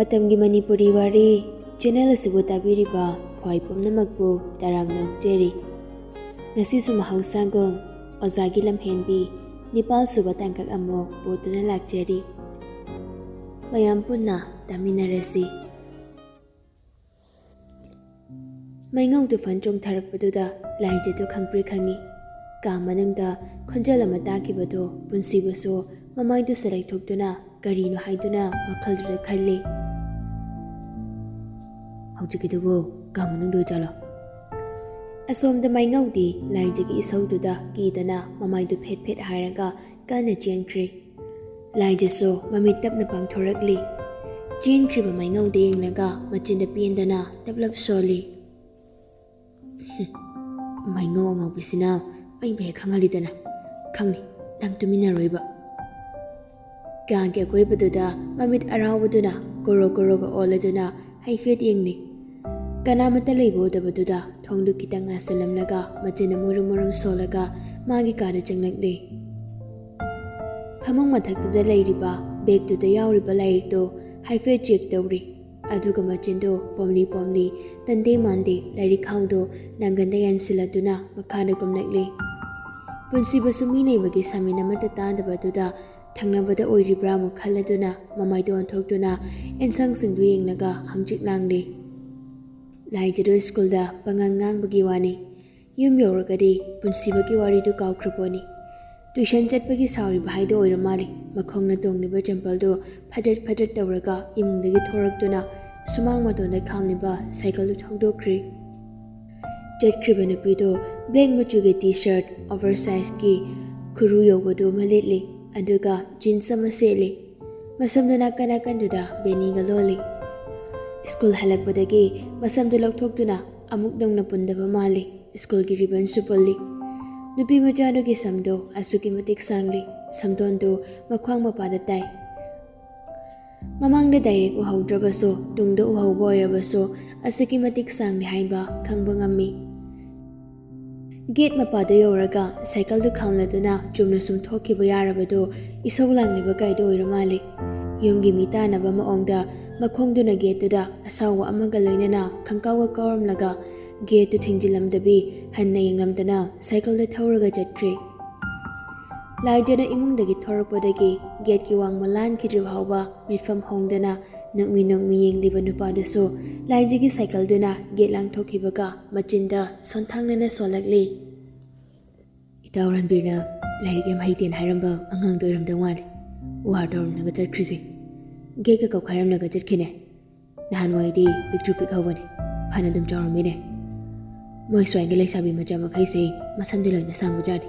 Matamgi Manipuri Wari channel asibu tabiriba khwai pumnamakbu taramna okjeri ngasi su mahausangong Ojagi Lamhenbi Nepal suba tangkak amok botuna lakjeri mayam punna taminarasi maingong tu fanjong tharakpaduda laijatu khangpri khangi ka manungda khonjal ama takibado punsibaso mamaidu sarai thoktuna karino haiduna wakhalda khalli haujikidugo ka manungdu jalo asomda maingawdi laijagi isaududa kidana mamaidu phet phet hairaga kana chenkri laijaso mamit tapna pangthorakli chenkriba maingawdi yengnaga machinda piendana tablap soli maingaw amawbisina ai be khangalidana khangni nang tumina roiba Gange koi baduda mamit arawuduna koro ga oladuna haifet yengni kana mata leibo da baduda thongdu kitang asalamnaga machina murum solaga magi kada changlakle phamong mathaktuda leiriba begtuda yauriba lairito haifet check tawri aduga machindo pomli tande mande lairi khawdo nanganda yansiladuna makhana kumlakle punsiba sumi neibagi samina mata tandaba duda Thangnabada oiribra mu khalladuna mamaido anthokduna ensang singdu yengnaga hangjik nangli laijado school da pangangang bagi wani yum yoragadi punsibagi wari du kawkhruponi tuition chatpagi sauri bhaido oiramali makhongna tongniba champal do phadat tawraga imungdagi thoraktuna sumang madona khamniba cycle du thongdokri jetkhriba nupido black machuge t-shirt oversize ki khuru yobadu malitli aduga jeans sama seli masamduna kanakanduda beniga loli school halakpadagi masamdu laukthokduna amuk dongna pundaba mali school gi ribbon supalli nupi majanu gi samdo asuki matik sangli samdondo makhwang mapada tai mamangda direct uhaudrabaso tungda uhauba oirabaso asuki matik sangli haiba khangba ngammi Gate mapado yoraga cycle du khamladuna chumna sum thokiba yarabado isau langliba gaido oiramali yumgi mitana ba maongda makhongduna gate da asawa amaga loinana khangkawa kawramlaga gate tu thingjilamdabi hanna yenglamdana cycle da thauraga jatkri laijana imungdagi thorakpadagi gate ki wang malan khidru hawba mitfam hongdana nungmi yengliba nupadaso laijigi cycle duna gate lang thokibaga machinda sonthangnana solakli itawran birna lairik yam haiten hairamba angang doiramda wali war dornaga jatkrizi gate ka kawkharamnaga jatkine nahan waidi picture pic hawani phana dum chawramine moi swagi laisabi macha makhaise masamde loina sangbujadi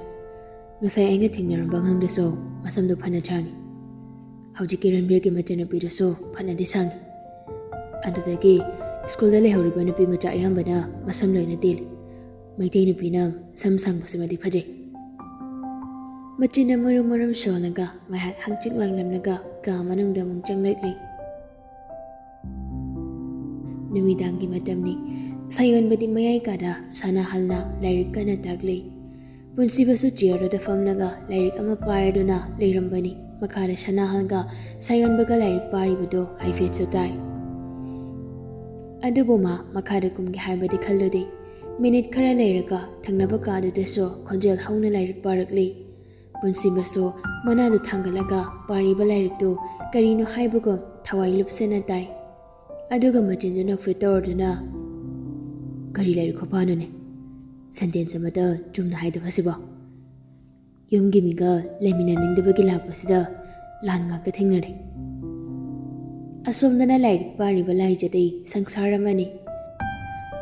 ngasai ainga thingnaramba ngangdaso masamdo phana changi hawjiki ranbirgi machana piruso phana disangi adudagi school da lehoriba nupi macha ayambana masam loina dil maitei nupina sam sangbasimadi phajai machina murum solaga ngahak hangchik langlamnaga ka manungda mung changlakli numidangi matamni sayon badi mayai kada sana halna lairik kana tagli punsibasu chiyaro da famnaga lairik ama paraduna leirambani makhara sana halga sayon baga lairik paribado haifet sotai adubuma makhada kumgi haibadi khallodi minute khara leiraga thangnaba kadudaso khonjel hauna lairik parakli punsibaso manadu thangalaga pariba lairiktu karino haibagom thawai lupsena tai aduga machindu nakfitorduna kari lairik khopanune sentence amada chumna haida phasiba yumgi miga lemina ningdabagi lakpasida lan ngakta thingnari asomdana lairik pariba laijadai sangsaramani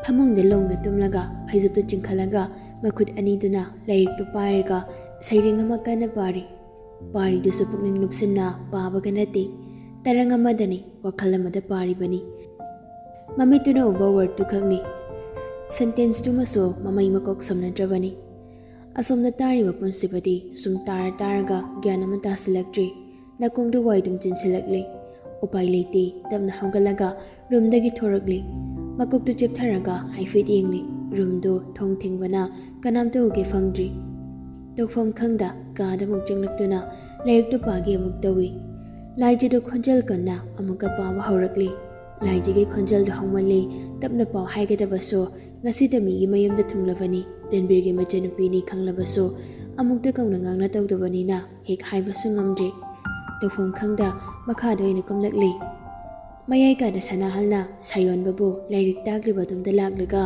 phamongda longna tumlaga phaijabtu chingkhalaga makhut aniduna lairiktu pairaga sairing ama kana pari dusu pukning lupsinna pabaga nati tarang amadani wakhal amada paribani mamituna uba word tu khangni sentence tu maso mamai makok samnadrabani asomna tariba punsibadi sum taraga gyanama tasilakri nakongdu waidum chinsilakli upai leite tamna hangalaga roomdagi thorakli makoktu cheptharaga haifet yengli roomdo thong thingbana kanamta uge fangdri tokfam khangda kada muk changlaktuna lairiktu pagi amuk tawi ꯂꯥꯏꯖꯗꯨ ꯈꯣꯟꯖꯦꯜ ꯀꯟꯅ ꯑꯃꯨꯛꯀ ꯄꯥꯕ ꯍꯧꯔꯛꯂꯤ꯫ ꯂꯥꯏꯖꯒꯤ ꯈꯣꯟꯖꯦꯜꯗꯨ ꯍꯧꯃꯜꯂꯤ, ꯇꯞꯅ ꯄꯥꯎ ꯍꯥꯏꯒꯗꯕꯁꯨ, ꯉꯁꯤꯗ ꯃꯤꯒꯤ ꯃꯌꯨꯝꯗ ꯊꯨꯡꯂꯕꯅꯤ, ꯔꯟꯕꯤꯔꯒꯤ ꯃꯆꯟꯅꯨꯄꯤꯅꯤ ꯈꯪꯂꯕꯁꯨ ꯑꯃꯨꯛꯇ ꯀꯧꯅ ꯉꯥꯡꯅ ꯇꯧꯗꯕꯅꯤꯅ ꯍꯦꯛ ꯍꯥꯏꯕꯁꯨ ꯉꯝꯗ꯭ꯔꯤ꯫ ꯇꯧꯐꯝ ꯈꯪꯗ ꯃꯈꯥꯗ ꯑꯣꯏꯅ ꯀꯨꯝꯂꯛꯂꯤ꯫ ꯃꯌꯥꯏ ꯀꯥꯗ ꯁꯅꯥꯍꯜꯅ ꯁꯥꯌꯣꯟꯕꯕꯨ ꯂꯥꯏꯔꯤꯛ ꯇꯥꯛꯂꯤꯕꯗꯨꯝꯗ ꯂꯥꯛꯂꯒ,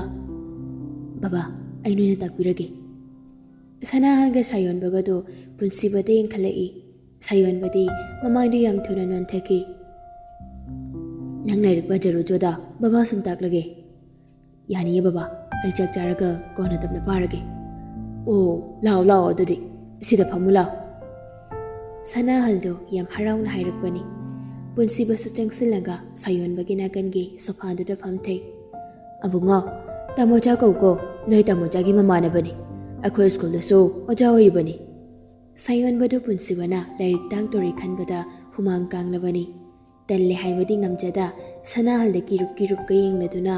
"ꯕꯕꯥ, ꯑꯩ ꯅꯣꯏꯅ ꯇꯥꯛꯄꯤꯔꯒꯦ." ꯁꯅꯥꯍꯜꯒ ꯁꯥꯌꯣꯟꯕꯒꯗꯨ ꯄꯨꯟꯁꯤꯕꯗ ꯌꯦꯡꯈꯠꯂꯛꯏ꯫ ꯁꯥꯌꯣꯟꯕꯗꯤ ꯃꯃꯥꯏꯗꯨ ꯌꯥꯝ ꯊꯨꯅ ꯅꯣꯟꯊꯈꯤ꯫ "ꯅꯪ ꯂꯥꯏꯔꯤꯛ ꯄꯥꯖꯔꯨꯆꯣꯗ, ꯕꯕꯥ ꯁꯨꯝ ꯇꯥꯛꯂꯒꯦ." "ꯌꯥꯅꯤꯌꯦ ꯕꯕꯥ, ꯑꯩ ꯆꯥꯛ ꯆꯥꯔꯒ ꯀꯣꯟꯅ ꯇꯞꯅ ꯄꯥꯔꯒꯦ." "ꯑꯣ, ꯂꯥꯛꯑꯣ ꯂꯥꯛꯑꯣ ꯑꯗꯨꯗꯤ, ꯁꯤꯗ ꯐꯝꯃꯨ ꯂꯥꯛꯑꯣ." ꯁꯅꯥꯍꯜꯗꯨ ꯌꯥꯝ ꯍꯔꯥꯎꯅ ꯍꯥꯏꯔꯛꯄꯅꯤ꯫ ꯄꯨꯟꯁꯤꯕꯁꯨ ꯆꯪꯁꯤꯜꯂꯒ ꯁꯥꯌꯣꯟꯕꯒꯤ ꯅꯥꯀꯟꯒꯤ ꯁꯣꯐꯥꯗꯨꯗ ꯐꯝꯊꯩ꯫ "ꯑꯕꯨꯡꯉꯣ, ꯇꯥꯃꯣꯆꯥ ꯀꯧꯀꯣ, ꯅꯣꯏ ꯇꯥꯃꯣꯆꯥꯒꯤ ꯃꯃꯥꯟꯅꯕꯅꯤ. ꯑꯩꯈꯣꯏ ꯁ꯭ꯀꯨꯜꯗꯁꯨ ꯑꯣꯖꯥ ꯑꯣꯏꯔꯤꯕꯅꯤ." ꯁꯥꯌꯣꯟꯕꯗꯨ ꯄꯨꯟꯁꯤꯕꯅ ꯂꯥꯏꯔꯤꯛ ꯇꯥꯛꯇꯣꯔꯤ ꯈꯟꯕꯗ ꯍꯨꯃꯥꯡ ꯀꯥꯡꯂꯕꯅꯤ꯫ ꯇꯜꯂꯦ ꯍꯥꯏꯕꯗꯤ ꯉꯝꯖꯗ ꯁꯅꯥꯍꯜꯗ ꯀꯤꯔꯨꯞꯀ ꯌꯦꯡꯂꯗꯨꯅ,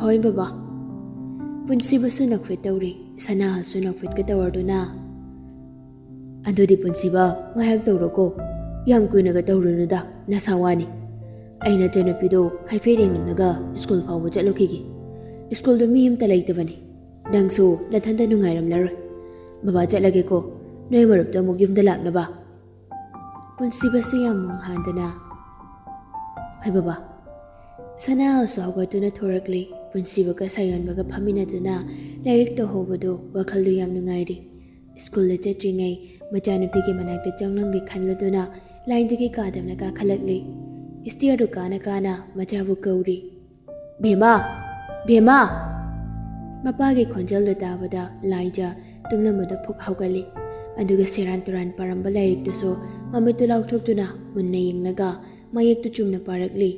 "ꯍꯣꯏ ꯕꯕꯥ." ꯄꯨꯟꯁꯤꯕꯁꯨ ꯅꯣꯛꯐꯦꯠ ꯇꯧꯔꯤ꯫ ꯁꯅꯥꯍꯜꯁꯨ ꯅꯣꯛꯐꯦꯠꯀ ꯇꯧꯔꯗꯨꯅ, "ꯑꯗꯨꯗꯤ ꯄꯨꯟꯁꯤꯕ, ꯉꯥꯏꯍꯥꯛ ꯇꯧꯔꯣꯀꯣ, ꯌꯥꯝ ꯀꯨꯏꯅꯒ ꯇꯧꯔꯨꯅꯨꯗ, ꯅꯁꯥ ꯋꯥꯅꯤ. ꯑꯩ ꯅꯆꯟꯅꯨꯄꯤꯗꯣ ꯍꯥꯏꯐꯦꯠ ꯌꯦꯡꯂꯝꯂꯒ ꯁ꯭ꯀꯨꯜ ꯐꯥꯎꯕ ꯆꯠꯂꯨꯈꯤꯒꯦ. ꯁ꯭ꯀꯨꯜꯗꯣ ꯃꯤ ꯑꯃꯇ ꯂꯩꯇꯕꯅꯤ. ꯅꯪꯁꯨ ꯅꯊꯟꯇ ꯅꯨꯡꯉꯥꯏꯔꯝꯂꯔꯣꯏ. ꯕꯕꯥ ꯆꯠꯂꯒꯦꯀꯣ, ꯅꯣꯏ ꯃꯔꯨꯞꯇꯣ ꯑꯃꯨꯛ ꯌꯨꯝꯗ ꯂꯥꯛꯅꯕ." ꯄꯨꯟꯁꯤꯕꯁꯨ ꯌꯥꯝ ꯃꯣꯡ ꯍꯥꯟꯗꯅ, "ꯍꯣꯏ ꯕꯕꯥ." ꯁꯅꯥꯍꯜꯁꯨ ꯍꯧꯒꯠꯇꯨꯅ ꯊꯣꯔꯛꯂꯤ꯫ ꯄꯨꯟꯁꯤꯕꯒ ꯁꯥꯌꯣꯟꯕꯒ ꯐꯝꯃꯤꯟꯅꯗꯨꯅ ꯂꯥꯏꯔꯤꯛ ꯇꯧꯍꯧꯕꯗꯨ ꯋꯥꯈꯜꯗꯨ ꯌꯥꯝ ꯅꯨꯡꯉꯥꯏꯔꯤ꯫ ꯁ꯭ꯀꯨꯜꯗ ꯆꯠꯇ꯭ꯔꯤꯉꯩ ꯃꯆꯥꯅꯨꯄꯤꯒꯤ ꯃꯅꯥꯛꯇ ꯆꯪꯂꯝꯒꯦ ꯈꯟꯂꯗꯨꯅ ꯂꯥꯏꯖꯒꯤ ꯀꯥꯗꯝꯅ ꯀꯥꯈꯠꯂꯛꯂꯤ꯫ ꯏꯁꯇꯤꯌꯔꯗꯨ ꯀꯥꯅ ꯀꯥꯅ ꯃꯆꯥꯕꯨ ꯀꯧꯔꯤ꯫ "ꯚꯦꯃꯥ, ꯚꯦꯃꯥ!" ꯃꯄꯥꯒꯤ ꯈꯣꯟꯖꯦꯜꯗꯨ ꯇꯥꯕꯗ ꯂꯥꯏꯖ ꯇꯨꯝꯂꯝꯕꯗꯨ ꯐꯨꯛ ꯍꯧꯒꯠꯂꯤ꯫ ꯑꯗꯨꯒ ꯁꯦꯔꯥꯟ ꯇꯨꯔꯥꯟ ꯄꯥꯔꯝꯕ ꯂꯥꯏꯔꯤꯛꯇꯨꯁꯨ ꯃꯃꯤꯠꯇꯨ ꯂꯥꯎꯊꯣꯛꯇꯨꯅ ꯃꯨꯟꯅ ꯌꯦꯡꯂꯒ ꯃꯌꯦꯛꯇꯨ ꯆꯨꯝꯅ ꯄꯥꯔꯛꯂꯤ꯫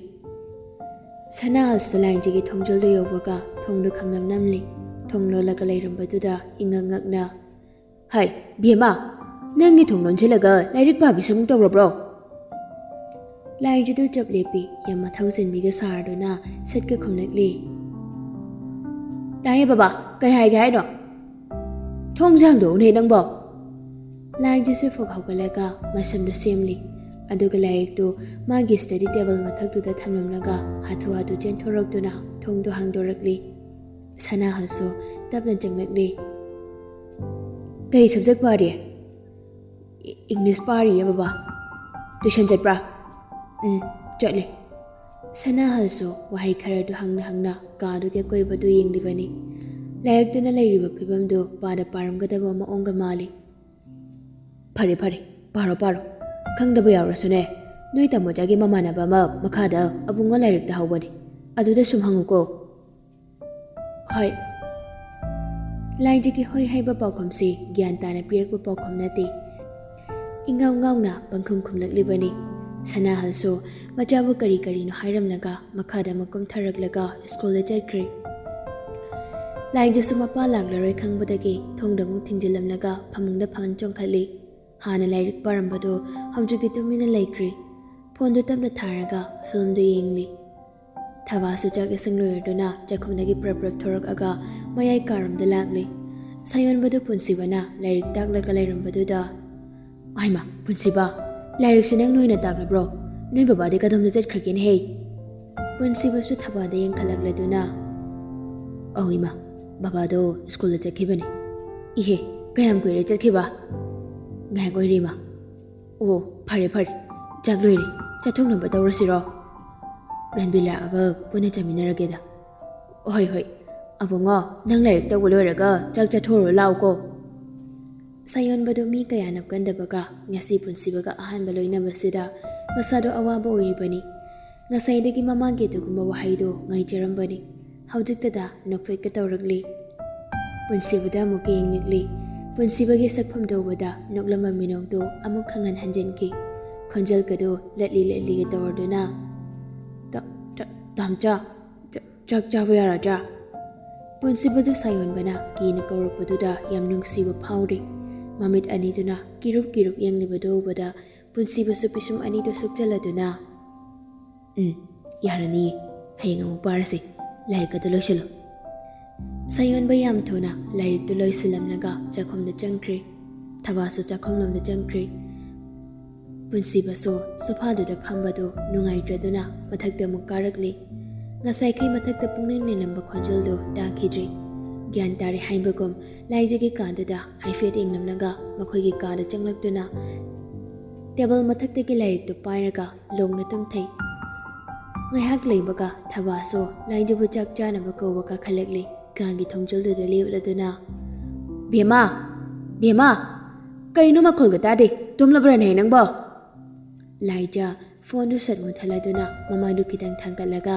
ꯁꯅꯥꯍꯜꯁꯨ ꯂꯥꯏꯖꯒꯤ ꯊꯣꯡꯖꯜꯗꯨ ꯌꯧꯕꯒ ꯊꯣꯡꯗꯨ ꯈꯪꯅꯝ ꯅꯝꯂꯤ꯫ ꯊꯣꯡ ꯂꯣꯜꯂꯒ ꯂꯩꯔꯝꯕꯗꯨꯗ ꯏꯉꯛ ꯉꯛꯅ, "ꯍꯥꯏ ꯚꯦꯃꯥ, ꯅꯪꯒꯤ ꯊꯣꯡ ꯂꯣꯟꯁꯤꯜꯂꯒ ꯂꯥꯏꯔꯤꯛ ꯄꯥꯕꯤꯁꯨ ꯑꯃꯨꯛ ꯇꯧꯔꯕ꯭ꯔꯣ?" ꯂꯥꯏꯖꯗꯨ ꯆꯞ ꯂꯦꯞꯄꯤ꯫ ꯌꯥꯝ ꯃꯊꯧ ꯆꯤꯟꯕꯤꯒ ꯁꯥꯔꯗꯨꯅ ꯁꯠꯀ ꯈꯨꯝꯂꯛꯂꯤ꯫ "ꯇꯥꯏꯌꯦ ꯕꯕꯥ, ꯀꯩ ꯍꯥꯏꯒꯦ ꯍꯥꯏꯅꯣ? ꯊꯣꯡꯁꯦ ꯍꯥꯡꯗꯣꯛꯎꯅꯦ ꯅꯪꯕꯣ." ꯂꯥꯏꯖꯁꯨ ꯐꯨꯛ ꯍꯧꯒꯠꯂꯒ ꯃꯁꯝꯗꯨ ꯁꯦꯝꯂꯤ꯫ ꯑꯗꯨꯒ ꯂꯥꯏꯔꯤꯛꯇꯨ ꯃꯥꯒꯤ ꯁ꯭ꯇꯗꯤ ꯇꯦꯕꯜ ꯃꯊꯛꯇꯨꯗ ꯊꯝꯂꯝꯂꯒ ꯍꯥꯊꯨ ꯍꯥꯊꯨ ꯆꯦꯟꯊꯣꯔꯛꯇꯨꯅ ꯊꯣꯡꯗꯨ ꯍꯥꯡꯗꯣꯔꯛꯂꯤ꯫ ꯁꯅꯥꯍꯜꯁꯨ ꯇꯞꯅ ꯆꯪꯂꯛꯂꯤ꯫ "ꯀꯩ ꯁꯕꯖꯦꯛ ꯄꯥꯔꯤ?" "ꯏꯪꯂꯤꯁ ꯄꯥꯔꯤꯌꯦ ꯕꯕꯥ." "ꯇꯨꯏꯁꯟ ꯆꯠꯄ꯭ꯔꯥ?" "ꯆꯠꯂꯤ." ꯁꯅꯥꯍꯜꯁꯨ ꯋꯥꯍꯩ ꯈꯔꯗꯨ ꯍꯪꯅ ꯍꯪꯅ ꯀꯥꯗꯨꯒꯤ ꯑꯀꯣꯏꯕꯗꯨ ꯌꯦꯡꯂꯤꯕꯅꯤ꯫ ꯂꯥꯏꯔꯤꯛꯇꯨꯅ ꯂꯩꯔꯤꯕ ꯐꯤꯕꯝꯗꯨ ꯄꯥꯗ ꯄꯥꯔꯝꯒꯗꯕ ꯃꯑꯣꯡꯒ ꯃꯥꯜꯂꯤ꯫ "ꯐꯔꯦ ꯐꯔꯦ, ꯄꯥꯔꯣ ꯄꯥꯔꯣ. ꯈꯪꯗꯕ ꯌꯥꯎꯔꯁꯨꯅꯦ, ꯅꯣꯏ ꯇꯥꯃꯣꯆꯥꯒꯤ ꯃꯃꯥꯟꯅꯕ ꯑꯃ ꯃꯈꯥꯗ ꯑꯕꯨꯡꯉꯣ ꯂꯥꯏꯔꯤꯛ ꯇꯥꯍꯧꯕꯅꯤ. ꯑꯗꯨꯗ ꯁꯨꯝ ꯍꯪꯉꯨꯀꯣ." "ꯍꯣꯏ." ꯂꯥꯏꯖꯒꯤ ꯍꯣꯏ ꯍꯥꯏꯕ ꯄꯥꯎꯈꯨꯝꯁꯤ ꯒ꯭ꯌꯥꯟ ꯇꯥꯅ ꯄꯤꯔꯛꯄ ꯄꯥꯎꯈꯨꯝ ꯅꯠꯇꯦ꯫ ꯏꯉꯥꯎ ꯉꯥꯎꯅ ꯄꯪꯈꯨꯝ ꯈꯨꯝꯂꯛꯂꯤꯕꯅꯤ꯫ ꯁꯅꯥꯍꯜꯁꯨ ꯃꯆꯥꯕꯨ ꯀꯔꯤ ꯀꯔꯤꯅꯣ ꯍꯥꯏꯔꯝꯂꯒ ꯃꯈꯥꯗ ꯑꯃꯨꯛ ꯀꯨꯝꯊꯔꯛꯂꯒ ꯁ꯭ꯀꯨꯜꯗ ꯆꯠꯈ꯭ꯔꯤ꯫ ꯂꯥꯏꯖꯁꯨ ꯃꯄꯥ ꯂꯥꯛꯂꯔꯣꯏ ꯈꯪꯕꯗꯒꯤ ꯊꯣꯡꯗ ꯑꯃꯨꯛ ꯊꯤꯡꯖꯤꯜꯂꯝꯂꯒ ꯐꯃꯨꯡꯗ ꯐꯟ ꯆꯣꯡꯈꯠꯂꯤ꯫ ꯍꯥꯟꯅ ꯂꯥꯏꯔꯤꯛ ꯄꯥꯔꯝꯕꯗꯨ ꯍꯧꯖꯤꯛꯇꯤ ꯇꯨꯃꯤꯟꯅ ꯂꯩꯈ꯭ꯔꯤ꯫ ꯐꯣꯟꯗꯨ ꯇꯞꯅ ꯊꯥꯔꯒ ꯐꯤꯜꯝꯗꯨ ꯌꯦꯡꯂꯤ꯫ ꯊꯕꯥꯁꯨ ꯆꯥꯛ ꯏꯁꯤꯡ ꯂꯣꯏꯔꯗꯨꯅ ꯆꯥꯛꯈꯨꯝꯗꯒꯤ ꯄ꯭ꯔꯞ ꯄ꯭ꯔꯞ ꯊꯣꯔꯛꯑꯒ ꯃꯌꯥꯏ ꯀꯥꯔꯣꯝꯗ ꯂꯥꯛꯂꯤ꯫ ꯁꯥꯌꯣꯟꯕꯗꯨ ꯄꯨꯟꯁꯤꯕꯅ ꯂꯥꯏꯔꯤꯛ ꯇꯥꯛꯂꯒ ꯂꯩꯔꯝꯕꯗꯨꯗ, "ꯍꯩꯃꯥ ꯄꯨꯟꯁꯤꯕ, ꯂꯥꯏꯔꯤꯛꯁꯤ ꯅꯪ ꯅꯣꯏꯅ ꯇꯥꯛꯂꯕ꯭ꯔꯣ? ꯅꯣꯏ ꯕꯕꯥꯗꯤ ꯀꯗꯣꯝꯗ ꯆꯠꯈ꯭ꯔꯒꯦꯅꯦꯍꯦ?" ꯄꯨꯟꯁꯤꯕꯁꯨ ꯊꯕꯥꯗ ꯌꯦꯡꯈꯠꯂꯛꯂꯗꯨꯅ, "ꯑꯧ ꯏꯃꯥ, ꯕꯕꯥꯗꯣ ꯁ꯭ꯀꯨꯜꯗ ꯆꯠꯈꯤꯕꯅꯤ." "ꯏꯍꯦ, ꯀꯌꯥꯝ ꯀꯨꯏꯔꯦ ꯆꯠꯈꯤꯕ?" "ꯉꯥꯏꯍꯥꯛ ꯑꯣꯏꯔꯦ ꯏꯃꯥ." "ꯑꯣ, ꯐꯔꯦ ꯐꯔꯦ, ꯆꯥꯛ ꯂꯣꯏꯔꯦ, ꯆꯠꯊꯣꯛꯅꯕ ꯇꯧꯔꯁꯤꯔꯣ? ꯔꯟꯕꯤꯔ ꯂꯥꯛꯑꯒ ꯄꯨꯟꯅ ꯆꯥꯃꯤꯟꯅꯔꯒꯦꯗ." "ꯍꯣꯏ ꯍꯣꯏ, ꯑꯕꯨꯡꯉꯣ, ꯅꯪ ꯂꯥꯏꯔꯤꯛ ꯇꯧꯕ ꯂꯣꯏꯔꯒ ꯆꯥꯛ ꯆꯥꯊꯣꯛꯎꯔ ꯂꯥꯛꯎꯀꯣ." ꯁꯥꯌꯣꯟꯕꯗꯨ ꯃꯤ ꯀꯌꯥ ꯅꯞꯀꯟꯗꯕꯒ ꯉꯁꯤ ꯄꯨꯟꯁꯤꯕꯒ ꯑꯍꯥꯟꯕ ꯂꯣꯏꯅꯕꯁꯤꯗ ꯃꯁꯥꯗꯣ ꯑꯋꯥꯕ ꯑꯣꯏꯔꯤꯕꯅꯤ꯫ ꯉꯁꯥꯏꯗꯒꯤ ꯃꯃꯥꯡꯒꯤ ꯑꯗꯨꯒꯨꯝꯕ ꯋꯥꯍꯩꯗꯣ ꯉꯥꯏꯖꯔꯝꯕꯅꯤ꯫ ꯍꯧꯖꯤꯛꯇꯗ ꯅꯣꯛꯐꯦꯠꯀ ꯇꯧꯔꯛꯂꯤ꯫ ꯄꯨꯟꯁꯤꯕꯗ ꯑꯃꯨꯛ ꯌꯦꯡꯂꯛꯂꯤ꯫ ꯄꯨꯟꯁꯤꯕꯒꯤ ꯁꯛꯐꯝꯗꯨ ꯎꯕꯗ ꯅꯣꯛꯂꯝꯕ ꯃꯤꯅꯣꯛꯇꯨ ꯑꯃꯨꯛ ꯈꯪꯍꯟ ꯍꯟꯖꯤꯟꯈꯤ꯫ ꯈꯣꯟꯖꯦꯜꯒꯗꯨ ꯂꯠꯂꯤ ꯂꯠꯂꯤꯒ ꯇꯧꯔꯗꯨꯅ, "ꯇꯥꯝꯆꯥ, ꯆꯥꯛ ꯆꯥꯕ ꯌꯥꯔꯗ꯭ꯔꯥ?" ꯄꯨꯟꯁꯤꯕꯗꯨ ꯁꯥꯌꯣꯟꯕꯅ ꯀꯤꯅ ꯀꯧꯔꯛꯄꯗꯨꯗ ꯌꯥꯝ ꯅꯨꯡꯁꯤꯕ ꯐꯥꯎꯔꯤ꯫ ꯃꯃꯤꯠ ꯑꯅꯤꯗꯨꯅ ꯀꯤꯔꯨꯞ ꯀꯤꯔꯨꯞ ꯌꯦꯡꯂꯤꯕꯗꯨ ꯎꯕꯗ ꯄꯨꯟꯁꯤꯕꯁꯨ ꯄꯤꯁꯨꯝ ꯑꯅꯤꯗꯨ ꯁꯨꯛꯆꯜꯂꯗꯨꯅ, "ꯌꯥꯔꯅꯤꯌꯦ, ꯍꯌꯦꯡ ꯑꯃꯨꯛ ꯄꯥꯔꯁꯤ. ꯂꯥꯏꯔꯤꯛ ꯑꯗꯨ ꯂꯣꯏꯁꯤꯜꯂꯨ." ꯁꯥꯌꯣꯟꯕ ꯌꯥꯝ ꯊꯨꯅ ꯂꯥꯏꯔꯤꯛꯇꯨ ꯂꯣꯏꯁꯤꯜꯂꯝꯂꯒ ꯆꯥꯛꯈꯨꯝꯗ ꯆꯪꯈ꯭ꯔꯤ꯫ ꯊꯕꯥꯁꯨ ꯆꯥꯛꯈꯨꯝꯂꯣꯝꯗ ꯆꯪꯈ꯭ꯔꯤ꯫ ꯄꯨꯟꯁꯤꯕꯁꯨ ꯁꯣꯐꯥꯗꯨꯗ ꯐꯝꯕꯗꯨ ꯅꯨꯡꯉꯥꯏꯇ꯭ꯔꯗꯨꯅ ꯃꯊꯛꯇ ꯑꯃꯨꯛ ꯀꯥꯔꯛꯂꯤ ꯉꯁꯥꯏꯈꯩ ꯃꯊꯛꯇ ꯄꯨꯛꯅꯤꯡ ꯂꯩꯂꯝꯕ ꯈꯣꯟꯖꯦꯜꯗꯨ ꯇꯥꯈꯤꯗ꯭ꯔꯤ ꯒ꯭ꯌꯥꯟ ꯇꯥꯔꯦ ꯍꯥꯏꯕꯒꯨꯝ ꯂꯥꯏꯖꯒꯤ ꯀꯥꯗꯨꯗ ꯍꯥꯏꯐꯦꯠ ꯌꯦꯡꯂꯝꯂꯒ ꯃꯈꯣꯏꯒꯤ ꯀꯥꯗ ꯆꯪꯂꯛꯇꯨꯅ ꯇꯦꯕꯜ ꯃꯊꯛꯇꯒꯤ ꯂꯥꯏꯔꯤꯛꯇꯨ ꯄꯥꯏꯔꯒ ꯂꯣꯡꯅ ꯇꯨꯝꯊꯩ ꯉꯥꯏꯍꯥꯛ ꯂꯩꯕꯒ ꯊꯕꯥꯁꯨ ꯂꯥꯏꯖꯕꯨ ꯆꯥꯛ ꯆꯥꯅꯕ ꯀꯧꯕ ꯀꯥꯈꯠꯂꯛꯂꯤ ꯀꯥꯡꯒꯤ ꯊꯣꯡꯖꯜꯗꯨꯗ ꯂꯦꯞꯂꯗꯨꯅ ꯕꯦꯝꯃ ꯕꯦꯝꯃ ꯀꯩꯅꯣ ꯃꯈꯣꯜꯒ ꯇꯥꯗꯦ ꯇꯨꯝꯂꯕ꯭ꯔꯅꯦ ꯅꯪꯕꯣ ꯂꯥꯏꯖ ꯐꯣꯟꯗꯨ ꯁꯠ ꯃꯨꯠꯊꯠꯂꯗꯨꯅ ꯃꯃꯥꯏꯗꯨ ꯈꯤꯇꯪ ꯊꯥꯡꯒꯠꯂꯒ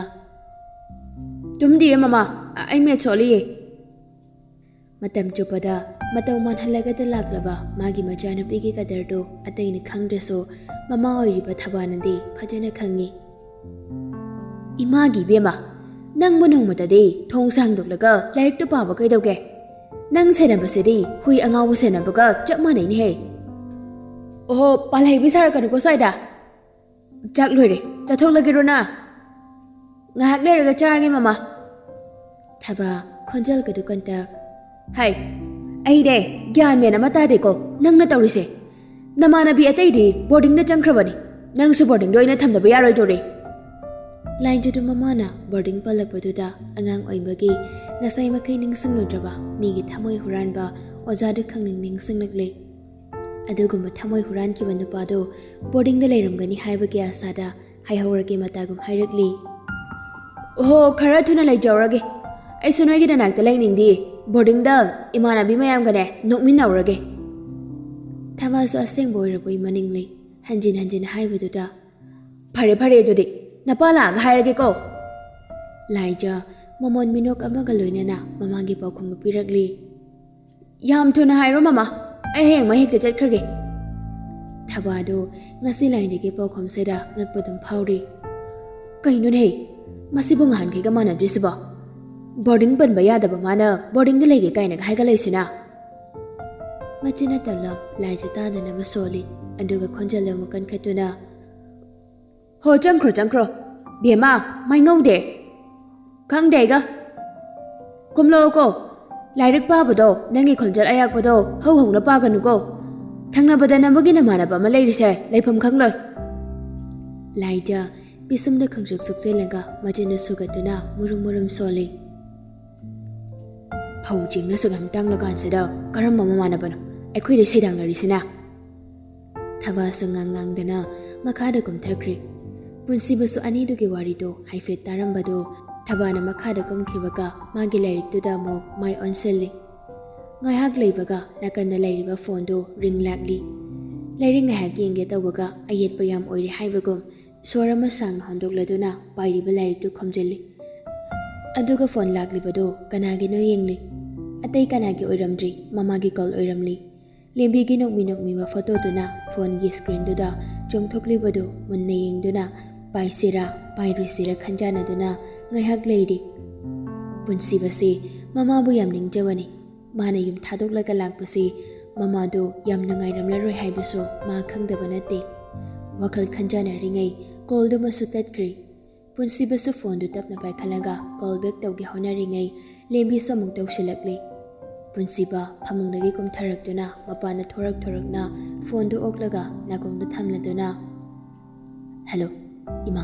ꯇꯨꯝꯗꯤꯌꯦ ꯃꯃꯥ ꯑꯩ ꯃꯦꯠ ꯁꯣꯠꯂꯤꯌꯦ ꯃꯇꯝ ꯆꯨꯞꯄꯗ ꯃꯇꯧ ꯃꯥꯟꯍꯜꯂꯒꯗ ꯂꯥꯛꯂꯕ ꯃꯥꯒꯤ ꯃꯆꯥꯅꯨꯄꯤꯒꯤ ꯀꯗꯔꯗꯨ ꯑꯇꯩꯅ ꯈꯪꯗ꯭ꯔꯁꯨ ꯃꯃꯥ ꯑꯣꯏꯔꯤꯕ ꯊꯕꯥꯅꯗꯤ ꯐꯖꯅ ꯈꯪꯉꯤ ꯏꯃꯥꯒꯤ ꯕꯦꯝꯃ ꯅꯪꯕꯨ ꯅꯣꯡꯃꯇꯗꯤ ꯊꯣꯡ ꯁꯥꯡꯗꯣꯛꯂꯒ ꯂꯥꯏꯔꯤꯛꯇꯨ ꯄꯥꯕ ꯀꯩꯗꯧꯒꯦ ꯅꯪ ꯁꯦꯟꯅꯕꯁꯤꯗꯤ ꯍꯨꯏ ꯑꯉꯥꯎꯕ ꯁꯦꯟꯅꯕꯒ ꯆꯞ ꯃꯥꯟꯅꯩꯅꯦꯍꯦ ꯑꯣꯍꯣ ꯄꯥꯜꯍꯩꯕꯤ ꯁꯥꯔꯛꯀꯅꯨꯀꯣ ꯁ꯭ꯋꯥꯏꯗ ꯆꯥꯛ ꯂꯣꯏꯔꯦ ꯆꯠꯊꯣꯛꯂꯒꯦꯔꯣ ꯅ ꯉꯥꯏꯍꯥꯛ ꯂꯩꯔꯒ ꯆꯥꯔꯒꯦ ꯃꯃꯥ ꯊꯕꯥ ꯈꯣꯟꯖꯦꯜꯒꯗꯨ ꯀꯟꯇꯛ ꯍꯥꯏ ꯑꯩꯅꯦ ꯒ꯭ꯌꯥꯟ ꯃꯦꯟ ꯑꯃ ꯇꯥꯗꯦꯀꯣ ꯅꯪꯅ ꯇꯧꯔꯤꯁꯦ ꯅꯃꯥꯟꯅꯕꯤ ꯑꯇꯩꯗꯤ ꯕꯣꯔꯗꯤꯡꯗ ꯆꯪꯈ꯭ꯔꯕꯅꯤ ꯅꯪꯁꯨ ꯕꯣꯔꯗꯤꯡꯗ ꯑꯣꯏꯅ ꯊꯝꯗꯕ ꯌꯥꯔꯣꯏꯗꯣꯔꯤ ꯂꯥꯏꯖꯗꯨ ꯃꯃꯥꯅ ꯕꯣꯔꯗꯤꯡ ꯄꯜꯂꯛꯄꯗꯨꯗ ꯑꯉꯥꯡ ꯑꯣꯏꯕꯒꯤ ꯉꯁꯥꯏ ꯃꯈꯩ ꯅꯤꯡꯁꯤꯡꯂꯨꯗ꯭ꯔꯕ ꯃꯤꯒꯤ ꯊꯃꯣꯏ ꯍꯨꯔꯥꯟꯕ ꯑꯣꯖꯥꯗꯨ ꯈꯪꯅꯤꯡ ꯅꯤꯡꯁꯤꯡꯂꯛꯂꯤ ꯑꯗꯨꯒꯨꯝꯕ ꯊꯃꯣꯏ ꯍꯨꯔꯥꯟꯈꯤꯕ ꯅꯨꯄꯥꯗꯨ ꯕꯣꯔꯗꯤꯡꯗ ꯂꯩꯔꯝꯒꯅꯤ ꯍꯥꯏꯕꯒꯤ ꯑꯁꯥꯗ ꯍꯥꯏꯍꯧꯔꯒꯦ ꯃꯇꯥꯒꯨꯝ ꯍꯥꯏꯔꯛꯂꯤ ꯑꯣꯍꯣ ꯈꯔ ꯊꯨꯅ ꯂꯩꯖꯧꯔꯒꯦ ꯑꯩꯁꯨ ꯅꯣꯏꯒꯤ ꯅꯅꯥꯛꯇ ꯂꯩꯅꯤꯡꯗꯦ ꯕꯣꯔꯗꯤꯡꯗ ꯏꯃꯥꯟꯅꯕꯤ ꯃꯌꯥꯝꯒꯅꯦ ꯅꯣꯛꯃꯤꯟꯅꯧꯔꯒꯦ ꯊꯕꯥꯁꯨ ꯑꯁꯦꯡꯕ ꯑꯣꯏꯔꯕꯣꯏ ꯃꯅꯤꯡꯂꯩ ꯍꯟꯖꯤꯟ ꯍꯟꯖꯤꯟ ꯍꯥꯏꯕꯗꯨꯗ ꯐꯔꯦ ꯐꯔꯦ ꯑꯗꯨꯗꯤ ꯅꯄꯥ ꯂꯥꯛꯑꯒ ꯍꯥꯏꯔꯒꯦꯀꯣ ꯂꯥꯏꯖ ꯃꯃꯣꯟ ꯃꯤꯅꯣꯛ ꯑꯃꯒ ꯂꯣꯏꯅꯅ ꯃꯃꯥꯒꯤ ꯄꯥꯎꯈꯨꯝꯒ ꯄꯤꯔꯛꯂꯤ ꯌꯥꯝ ꯊꯨꯅ ꯍꯥꯏꯔꯣ ꯃꯃꯥ ꯑꯩ ꯍꯌꯦꯡ ꯃꯍꯦꯛꯇ ꯆꯠꯈ꯭ꯔꯒꯦ ꯊꯕꯥꯗꯨ ꯉꯁꯤ ꯂꯥꯏꯖꯒꯤ ꯄꯥꯎꯈꯨꯝꯁꯤꯗ ꯉꯛꯄꯗꯨꯝ ꯐꯥꯎꯔꯤ ꯀꯩꯅꯣꯅꯦ ꯃꯁꯤꯕꯨ ꯅꯍꯥꯟꯈꯩꯒ ꯃꯥꯟꯅꯗ꯭ꯔꯤꯁꯤꯕꯣ ꯕꯣꯔꯗꯤꯡ ꯄꯟꯕ ꯌꯥꯗꯕ ꯃꯥꯅ ꯕꯣꯔꯗꯤꯡꯗ ꯂꯩꯒꯦ ꯀꯥꯏꯅꯒ ꯍꯥꯏꯒꯠꯂꯛꯏꯁꯤꯅ ꯃꯆꯤꯟꯅ ꯇꯞꯂꯞ ꯂꯥꯏꯖ ꯇꯥꯗꯅꯕ ꯁꯣꯜꯂꯤ ꯑꯗꯨꯒ ꯈꯣꯟꯖꯦꯜ ꯑꯃꯨꯛ ꯀꯟꯈꯠꯇꯨꯅ ꯍꯣ ꯆꯪꯈ꯭ꯔꯣ ꯆꯪꯈ꯭ꯔꯣ ꯕꯦꯝꯃ ꯃꯩꯉꯧꯗꯦ ꯈꯪꯗꯦ ꯑꯩꯒ ꯀꯨꯝꯂꯛꯑꯣꯀꯣ ꯂꯥꯏꯔꯤꯛ ꯄꯥꯕꯗꯣ ꯅꯪꯒꯤ ꯈꯣꯟꯖꯦꯜ ꯑꯌꯥꯛꯄꯗꯣ ꯍꯧ ꯍꯧꯅ ꯄꯥꯒꯅꯨꯀꯣ ꯊꯪꯅꯕꯗ ꯅꯕꯒꯤ ꯅꯃꯥꯟꯅꯕ ꯑꯃ ꯂꯩꯔꯤꯁꯦ ꯂꯩꯐꯝ ꯈꯪꯂꯣꯏ ꯂꯥꯏꯖ ꯄꯤꯁꯨꯝꯗ ꯈꯪꯁꯨꯛ ꯁꯨꯛꯆꯤꯜꯂꯒ ꯃꯆꯤꯟꯗꯨ ꯁꯨꯒꯠꯇꯨꯅ ꯃꯨꯔꯨꯝ ꯃꯨꯔꯨꯝ ꯁꯣꯜꯂꯤ ꯐꯧ ꯆꯦꯡꯅꯁꯨ ꯌꯥꯝ ꯇꯥꯡꯂꯀꯥꯟꯁꯤꯗ ꯀꯔꯝꯕ ꯃꯃꯥꯟꯅꯕꯅꯣ ꯑꯩꯈꯣꯏꯗ ꯁꯩꯗꯥꯡꯅꯔꯤꯁꯤꯅ ꯊꯕꯥꯁꯨ ꯉꯥꯡꯗꯅ ꯃꯈꯥꯗ ꯀꯨꯝꯊꯈ꯭ꯔꯤ ꯄꯨꯟꯁꯤꯕꯁꯨ ꯑꯅꯤꯗꯨꯒꯤ ꯋꯥꯔꯤꯗꯣ ꯍꯥꯏꯐꯦꯠ ꯇꯥꯔꯝꯕꯗꯣ ꯊꯕꯥꯅ ꯃꯈꯥꯗ ꯀꯨꯝꯈꯤꯕꯒ ꯃꯥꯒꯤ ꯂꯥꯏꯔꯤꯛꯇꯨꯗ ꯑꯃꯨꯛ ꯃꯥꯏ ꯑꯣꯟꯁꯤꯜꯂꯤ ꯉꯥꯏꯍꯥꯛ ꯂꯩꯕꯒ ꯅꯥꯀꯟꯗ ꯂꯩꯔꯤꯕ ꯐꯣꯟꯗꯨ ꯔꯤꯡ ꯂꯥꯛꯂꯤ ꯂꯥꯏꯔꯤꯛ ꯉꯥꯏꯍꯥꯛ ꯌꯦꯡꯒꯦ ꯇꯧꯕꯒ ꯑꯌꯦꯠꯄ ꯌꯥꯝ ꯑꯣꯏꯔꯦ ꯍꯥꯏꯕꯒꯨꯝ ꯁꯣꯔ ꯑꯃ ꯁꯥꯡꯅ ꯍꯣꯟꯗꯣꯛꯂꯗꯨꯅ ꯄꯥꯏꯔꯤꯕ ꯂꯥꯏꯔꯤꯛꯇꯨ ꯈꯣꯝꯖꯤꯜꯂꯤ ꯑꯗꯨꯒ ꯐꯣꯟ ꯂꯥꯛꯂꯤꯕꯗꯨ ꯀꯅꯥꯒꯤꯅꯣ ꯌꯦꯡꯂꯤ ꯑꯇꯩ ꯀꯅꯥꯒꯤ ꯑꯣꯏꯔꯝꯗ꯭ꯔꯤ ꯃꯃꯥꯒꯤ ꯀꯣꯜ ꯑꯣꯏꯔꯝꯂꯤ ꯂꯦꯝꯕꯤꯒꯤ ꯅꯣꯛꯃꯤ ꯅꯣꯛꯃꯤꯕ ꯐꯣꯇꯣꯗꯨꯅ ꯐꯣꯟꯒꯤ ꯁꯀ꯭ꯔꯤꯟꯗꯨꯗ ꯆꯣꯡꯊꯣꯛꯂꯤꯕꯗꯨ ꯃꯨꯟꯅ ꯌꯦꯡꯗꯨꯅ ꯄꯥꯏꯁꯤꯔꯥ ꯄꯥꯏꯔꯣꯏꯁꯤꯔꯥ ꯈꯟꯖꯥꯟꯅꯗꯨꯅ ꯉꯥꯏꯍꯥꯛ ꯂꯩꯔꯤ ꯄꯨꯟꯁꯤꯕꯁꯤ ꯃꯃꯥꯕꯨ ꯌꯥꯝ ꯅꯤꯡꯖꯕꯅꯤ ꯃꯥꯅ ꯌꯨꯝ ꯊꯥꯗꯣꯛꯂꯒ ꯂꯥꯛꯄꯁꯤ ꯃꯃꯥꯗꯨ ꯌꯥꯝ ꯅꯨꯡꯉꯥꯏꯔꯝꯂꯔꯣꯏ ꯍꯥꯏꯕꯁꯨ ꯃꯥ ꯈꯪꯗꯕ ꯅꯠꯇꯦ ꯋꯥꯈꯜ ꯈꯟꯖꯥꯟꯅꯔꯤꯉꯩ ꯀꯣꯜꯗꯨꯃꯁꯨ ꯇꯠꯈ꯭ꯔꯤ ꯄꯨꯟꯁꯤꯕꯁꯨ ꯐꯣꯟꯗꯨ ꯇꯞꯅ ꯄꯥꯏꯈꯠꯂꯒ ꯀꯣꯜ ꯕꯦꯛ ꯇꯧꯒꯦ ꯍꯣꯠꯅꯔꯤꯉꯩ ꯂꯦꯝꯕꯤꯁꯨ ꯑꯃꯨꯛ ꯇꯧꯁꯤꯜꯂꯛꯂꯤ ꯄꯨꯟꯁꯤꯕ ꯐꯃꯨꯡꯗꯒꯤ ꯀꯨꯝꯊꯔꯛꯇꯨꯅ ꯃꯄꯥꯟꯗ ꯊꯣꯔꯛꯅ ꯐꯣꯟꯗꯨ ꯑꯣꯛꯂꯒ ꯅꯥꯀꯣꯡꯗ ꯊꯝꯂꯗꯨꯅ ꯍꯜꯂꯣ ꯏꯃꯥ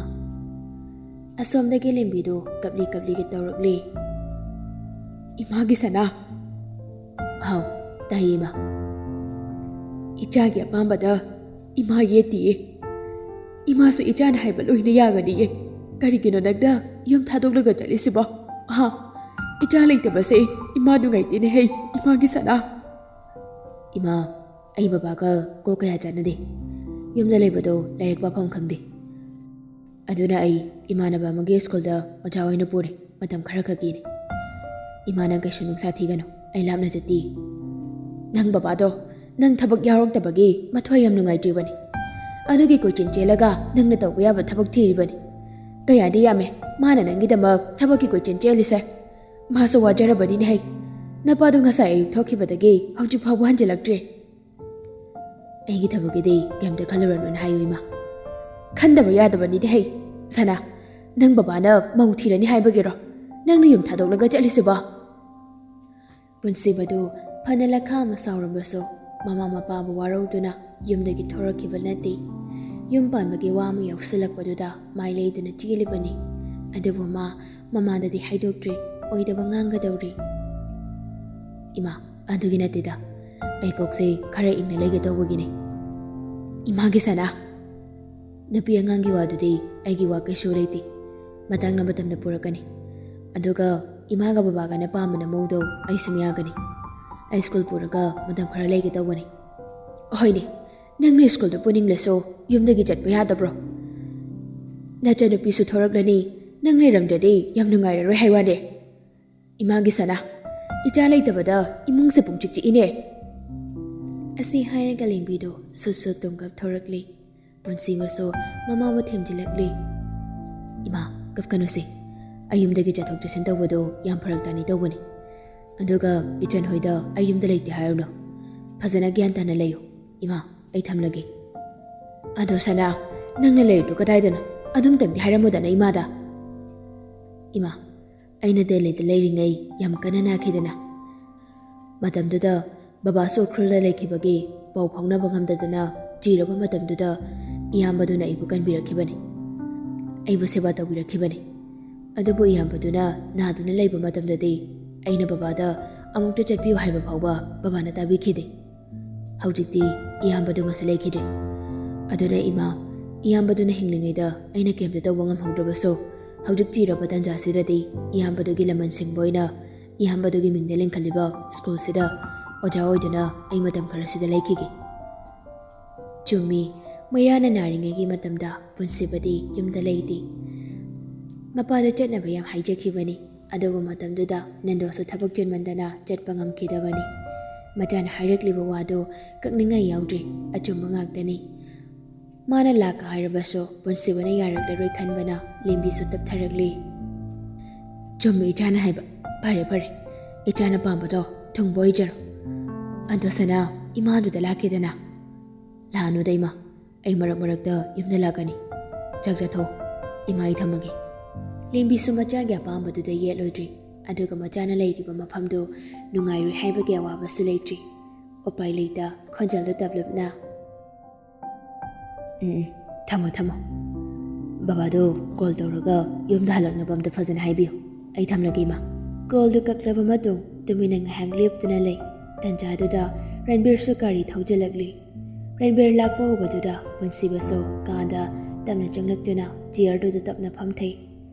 ꯑꯁꯣꯝꯗꯒꯤ ꯂꯦꯝꯕꯤꯗꯨ ꯀꯞꯂꯤ ꯀꯞꯂꯤꯒ ꯇꯧꯔꯛꯂꯤ ꯏꯃꯥꯒꯤ ꯁꯅꯥ ꯍꯥꯎ ꯇꯥꯏꯌꯦ ꯏꯃꯥ ꯏꯆꯥꯒꯤ ꯑꯄꯥꯝꯕꯗ ꯏꯃꯥ ꯌꯦꯠꯇꯤꯌꯦ ꯏꯃꯥꯁꯨ ꯏꯆꯥꯅ ꯍꯥꯏꯕ ꯂꯣꯏꯅ ꯌꯥꯒꯅꯤꯌꯦ ꯀꯔꯤꯒꯤꯅꯣ ꯅꯪꯅ ꯌꯨꯝ ꯊꯥꯗꯣꯛꯂꯒ ꯆꯠꯂꯤꯁꯤꯕꯣ ꯏꯆꯥ ꯂꯩꯇꯕꯁꯦ ꯏꯃꯥ ꯅꯨꯡꯉꯥꯏꯇꯦꯅꯦ ꯍꯩ ꯏꯃꯥꯒꯤ ꯁꯅꯥ ꯏꯃꯥ ꯑꯩ ꯕꯕꯥꯒ ꯀꯣ ꯀꯌꯥ ꯆꯠꯅꯗꯦ ꯌꯨꯝꯗ ꯂꯩꯕꯗꯣ ꯂꯥꯏꯔꯤꯛ ꯄꯥꯐꯝ ꯈꯪꯗꯦ ꯑꯗꯨꯅ ꯑꯩ ꯏꯃꯥꯟꯅꯕ ꯑꯃꯒꯤ ꯁ꯭ꯀꯨꯜꯗ ꯑꯣꯖꯥ ꯑꯣꯏꯅ ꯄꯨꯔꯦ ꯃꯇꯝ ꯈꯔ ꯈꯛꯀꯤꯅꯤ ꯏꯃꯥꯅ ꯀꯩꯁꯨ ꯅꯨꯡꯁꯥ ꯊꯤꯒꯅꯨ ꯑꯩ ꯂꯥꯞꯅ ꯆꯠꯇꯦ ꯅꯪ ꯕꯕꯥꯗꯣ ꯅꯪ ꯊꯕꯛ ꯌꯥꯎꯔꯛꯇꯕꯒꯤ ꯃꯊ꯭ꯋꯥꯏ ꯌꯥꯝ ꯅꯨꯡꯉꯥꯏꯇ꯭ꯔꯤꯕꯅꯤ ꯑꯗꯨꯒꯤ ꯀꯣꯏꯆꯦꯟ ꯆꯦꯜꯂꯒ ꯅꯪꯅ ꯇꯧꯕ ꯌꯥꯕ ꯊꯕꯛ ꯊꯤꯔꯤꯕꯅꯤ ꯀꯌꯥꯗꯤ ꯌꯥꯝꯃꯦ ꯃꯥꯅ ꯅꯪꯒꯤꯗꯃꯛ ꯊꯕꯛꯀꯤ ꯀꯣꯏꯆꯦꯟ ꯆꯦꯜꯂꯤꯁꯦ ꯃꯥꯁꯨ ꯋꯥꯖꯔꯕꯅꯤꯅꯦ ꯍꯩ ꯅꯄꯥꯗꯨ ꯉꯁꯥꯏ ꯑꯌꯨꯛ ꯊꯣꯛꯈꯤꯕꯗꯒꯤ ꯍꯧꯖꯤꯛ ꯐꯥꯎꯕ ꯍꯟꯖꯤꯜꯂꯛꯇ꯭ꯔꯤ ꯑꯩꯒꯤ ꯊꯕꯛꯀꯤꯗꯤ ꯀꯩꯝꯇ ꯈꯜꯂꯨꯔꯅꯨꯅ ꯍꯥꯏꯌꯨ ꯏꯃꯥ ꯈꯟꯗꯕ ꯌꯥꯗꯕꯅꯤꯅꯦ ꯍꯩ ꯁꯅꯥ ꯅꯪ ꯕꯕꯥꯅ ꯃꯧ ꯊꯤꯔꯅꯤ ꯍꯥꯏꯕꯒꯤꯔꯣ ꯅꯪꯅ ꯌꯨꯝ ꯊꯥꯗꯣꯛꯂꯒ ꯆꯠꯂꯤꯁꯤꯕꯣ ꯄꯨꯟꯁꯤꯕꯗꯨ ꯐꯅ ꯂꯈꯥ ꯑꯃ ꯁꯥꯎꯔꯕꯁꯨ ꯃꯃꯥ ꯃꯄꯥꯕꯨ ꯋꯥꯔꯧꯗꯨꯅ ꯌꯨꯝꯗꯒꯤ ꯊꯣꯔꯛꯈꯤꯕ ꯅꯠꯇꯦ ꯌꯨꯝ ꯄꯥꯟꯕꯒꯤ ꯋꯥ ꯑꯃ ꯌꯥꯎꯁꯤꯜꯂꯛꯄꯗꯨꯗ ꯃꯥꯏ ꯂꯩꯗꯨꯅ ꯆꯦꯜꯂꯤꯕꯅꯤ ꯑꯗꯨꯕꯨ ꯃꯃꯥꯗꯗꯤ ꯍꯥꯏꯗꯣꯛꯇ꯭ꯔꯤ ꯑꯣꯏꯗꯕ ꯉꯥꯡꯒꯗꯧꯔꯤ ꯏꯃꯥ ꯑꯗꯨꯒꯤ ꯅꯠꯇꯦꯗ ꯑꯩ ꯀꯣꯛꯁꯦ ꯈꯔ ꯏꯪꯅ ꯂꯩꯒꯦ ꯇꯧꯕꯒꯤꯅꯤ ꯏꯃꯥꯒꯤ ꯁꯅꯥ ꯅꯨꯄꯤ ꯑꯉꯥꯡꯒꯤ ꯋꯥꯗꯨꯗꯤ ꯑꯩꯒꯤ ꯋꯥ ꯀꯩꯁꯨ ꯂꯩꯇꯦ ꯃꯇꯝꯅ ꯄꯨꯔꯛꯀꯅꯤ ꯑꯗꯨꯒ ꯏꯃꯥꯒ ꯕꯕꯥꯒꯅ ꯄꯥꯝꯕꯅ ꯃꯧꯗꯣ ꯑꯩ ꯁꯨꯝ ꯌꯥꯒꯅꯤ ꯑꯩ ꯁ꯭ꯀꯨꯜ ꯄꯨꯔꯒ ꯃꯇꯝ ꯈꯔ ꯂꯩꯒꯦ ꯇꯧꯕꯅꯤ ꯍꯣꯏꯅꯦ ꯅꯪꯅ ꯁ꯭ꯀꯨꯜꯗ ꯄꯨꯅꯤꯡꯂꯁꯨ ꯌꯨꯝꯗꯒꯤ ꯆꯠꯄ ꯌꯥꯗꯕ꯭ꯔꯣ ꯅꯆꯟꯅꯨꯄꯤꯁꯨ ꯊꯣꯔꯛꯂꯅꯤ ꯅꯪ ꯂꯩꯔꯝꯗ꯭ꯔꯗꯤ ꯌꯥꯝ ꯅꯨꯡꯉꯥꯏꯔꯔꯣꯏ ꯍꯥꯏꯋꯥꯅꯦ ꯏꯃꯥꯒꯤ ꯁꯅꯥ ꯏꯆꯥ ꯂꯩꯇꯕꯗ ꯏꯃꯨꯡꯁꯦ ꯄꯨꯡꯆꯤꯛ ꯆꯤꯛꯏꯅꯦ ꯑꯁꯤ ꯍꯥꯏꯔꯒ ꯂꯦꯡꯕꯤꯗꯣ ꯁꯨꯠ ꯇꯨꯝꯀꯞ ꯊꯣꯔꯛꯂꯤ ꯄꯨꯟꯁꯤꯕꯁꯨ ꯃꯃꯥꯕꯨ ꯊꯦꯝꯖꯤꯜꯂꯛꯂꯤ ꯏꯃꯥ ꯀꯞꯀꯅꯨꯁꯤ ꯑꯩ ꯌꯨꯝꯗꯒꯤ ꯆꯠꯊꯣꯛ ꯆꯠꯁꯤꯟ ꯇꯧꯕꯗꯣ ꯌꯥꯝ ꯐꯔꯛ ꯇꯥꯅꯤ ꯇꯧꯕꯅꯤ ꯑꯗꯨꯒ ꯏꯆꯟ ꯍꯣꯏꯗ ꯑꯩ ꯌꯨꯝꯗ ꯂꯩꯇꯦ ꯍꯥꯏꯔꯨꯅꯨ ꯐꯖꯅ ꯒ꯭ꯌꯥꯟ ꯇꯥꯅ ꯂꯩꯌꯨ ꯏꯃꯥ ꯑꯩ ꯊꯝꯂꯒꯦ ꯑꯗꯣ ꯁꯅꯥ ꯅꯪꯅ ꯂꯩꯔꯤꯗꯨ ꯀꯗꯥꯏꯗꯅꯣ ꯑꯗꯨꯝꯇꯪꯗꯤ ꯍꯥꯏꯔꯝꯃꯨꯗꯅ ꯏꯃꯥꯗ ꯏꯃꯥ ꯑꯩꯅ ꯗꯦꯜꯂꯤꯗ ꯂꯩꯔꯤꯉꯩ ꯌꯥꯝ ꯀꯟꯅ ꯅꯥꯈꯤꯗꯅ ꯃꯇꯝꯗꯨꯗ ꯕꯕꯥꯁꯨ ꯎꯈ꯭ꯔꯨꯜꯗ ꯂꯩꯈꯤꯕꯒꯤ ꯄꯥꯎ ꯐꯥꯎꯅꯕ ꯉꯝꯗꯗꯅ ꯆꯤꯔꯕ ꯃꯇꯝꯗꯨꯗ ꯏꯌꯥꯝꯕꯗꯨꯅ ꯑꯩꯕꯨ ꯀꯟꯕꯤꯔꯛꯈꯤꯕꯅꯤ ꯑꯩꯕꯨ ꯁꯦꯕꯥ ꯇꯧꯕꯤꯔꯛꯈꯤꯕꯅꯤ ꯑꯗꯨꯕꯨ ꯏꯌꯥꯝꯕꯗꯨꯅ ꯅꯥꯗꯨꯅ ꯂꯩꯕ ꯃꯇꯝꯗꯗꯤ ꯑꯩꯅ ꯕꯕꯥꯗ ꯑꯃꯨꯛꯇ ꯆꯠꯄꯤꯌꯨ ꯍꯥꯏꯕ ꯐꯥꯎꯕ ꯕꯕꯥꯅ ꯇꯥꯕꯤꯈꯤꯗꯦ ꯍꯧꯖꯤꯛꯇꯤ ꯏꯌꯥꯝꯕꯗꯨꯃꯁꯨ ꯂꯩꯈꯤꯗ꯭ꯔꯦ ꯑꯗꯨꯅ ꯏꯃꯥ ꯏꯌꯥꯝꯕꯗꯨꯅ ꯍꯤꯡꯂꯤꯉꯩꯗ ꯑꯩꯅ ꯀꯩꯝꯇ ꯇꯧꯕ ꯉꯝꯍꯧꯗ꯭ꯔꯕꯁꯨ ꯍꯧꯖꯤꯛ ꯆꯤꯔꯕ ꯇꯥꯟꯖꯥꯁꯤꯗꯗꯤ ꯏꯌꯥꯝꯕꯗꯨꯒꯤ ꯂꯃꯟ ꯁꯤꯡꯕ ꯑꯣꯏꯅ ꯏꯌꯥꯝꯕꯗꯨꯒꯤ ꯃꯤꯡꯗ ꯂꯤꯡꯈꯠꯂꯤꯕ ꯁ꯭ꯀꯨꯜꯁꯤꯗ ꯑꯣꯖꯥ ꯑꯣꯏꯗꯨꯅ ꯑꯩ ꯃꯇꯝ ꯈꯔꯁꯤꯗ ꯂꯩꯈꯤꯒꯦ ꯆꯨꯝꯃꯤ ꯃꯩꯔꯥꯅ ꯅꯥꯔꯤꯉꯩꯒꯤ ꯃꯇꯝꯗ ꯄꯨꯟꯁꯤꯕꯗꯤ ꯌꯨꯝꯗ ꯂꯩꯇꯦ ꯃꯄꯥꯗ ꯆꯠꯅꯕ ꯌꯥꯝ ꯍꯥꯏꯖꯈꯤꯕꯅꯤ ꯑꯗꯨꯕꯨ ꯃꯇꯝꯗꯨꯗ ꯅꯦꯟꯗꯣꯁꯨ ꯊꯕꯛ ꯆꯤꯟꯃꯟꯗꯅ ꯆꯠꯄ ꯉꯝꯈꯤꯗꯕꯅꯤ ꯃꯆꯥꯅ ꯍꯥꯏꯔꯛꯂꯤꯕ ꯋꯥꯗꯨ ꯀꯛꯅꯤꯡꯉꯥꯏ ꯌꯥꯎꯗ꯭ꯔꯤ ꯑꯆꯨꯝꯕ ꯉꯥꯛꯇꯅꯤ ꯃꯥꯅ ꯂꯥꯛꯀ ꯍꯥꯏꯔꯕꯁꯨ ꯄꯨꯟꯁꯤꯕꯅ ꯌꯥꯔꯛꯂꯔꯣꯏ ꯈꯟꯕꯅ ꯂꯦꯝꯕꯤꯁꯨ ꯇꯞꯊꯔꯛꯂꯤ ꯆꯨꯝꯃꯤ ꯏꯆꯥꯅ ꯍꯥꯏꯕ ꯐꯔꯦ ꯏꯆꯥꯅ ꯄꯥꯝꯕꯗꯣ ꯊꯨꯡꯕ ꯑꯣꯏꯖꯔꯣ ꯑꯗꯣ ꯁꯅꯥ ꯏꯃꯥꯗꯨꯗ ꯂꯥꯛꯈꯤꯗꯅ ꯂꯥꯛꯑꯅꯨꯗ ꯏꯃꯥ ꯑꯩ ꯃꯔꯛꯇ ꯌꯨꯝꯗ ꯂꯥꯛꯀꯅꯤ ꯆꯥꯛ ꯆꯥꯊꯣꯛ ꯏꯃꯥ ꯑꯩ ꯊꯝꯃꯒꯦ ꯂꯦꯝꯕꯤꯁꯨ ꯃꯆꯥꯒꯤ ꯑꯄꯥꯝꯕꯗꯨꯗ ꯌꯦꯠꯂꯣꯏꯗ꯭ꯔꯤ ꯑꯗꯨꯒ ꯃꯆꯥꯅ ꯂꯩꯔꯤꯕ ꯃꯐꯝꯗꯨ ꯅꯨꯡꯉꯥꯏꯔꯣꯏ ꯍꯥꯏꯕꯒꯤ ꯑꯋꯥꯕꯁꯨ ꯂꯩꯇ꯭ꯔꯤ ꯎꯄꯥꯏ ꯂꯩꯇ ꯈꯣꯟꯖꯦꯜꯗꯨ ꯇꯞꯂꯞꯅ ꯊꯝꯃꯣ ꯕꯕꯥꯗꯣ ꯀꯣꯜ ꯇꯧꯔꯒ ꯌꯨꯝꯗ ꯍꯜꯂꯛꯅꯕ ꯑꯝꯇ ꯐꯖꯅ ꯍꯥꯏꯕꯤꯌꯨ ꯑꯩ ꯊꯝꯂꯒꯦ ꯏꯃꯥ ꯀꯣꯜꯗꯨ ꯀꯛꯂꯕ ꯃꯇꯨꯡ ꯇꯨꯃꯤꯟꯅ ꯉꯥꯏꯍꯥꯛ ꯂꯦꯞꯇꯨꯅ ꯂꯩ ꯇꯟꯖꯥꯗꯨꯗ ꯔꯟꯕꯤꯔꯁꯨ ꯒꯥꯔꯤ ꯊꯧꯖꯤꯜꯂꯛꯂꯤ ꯔꯟꯕꯤꯔ ꯂꯥꯛꯄ ꯎꯕꯗꯨꯗ ꯄꯨꯟꯁꯤꯕꯁꯨ ꯀꯥꯗ ꯇꯞꯅ ꯆꯪꯂꯛꯇꯨꯅ ꯆꯤꯌꯔꯗꯨꯗ ꯇꯞꯅ ꯐꯝꯊꯩ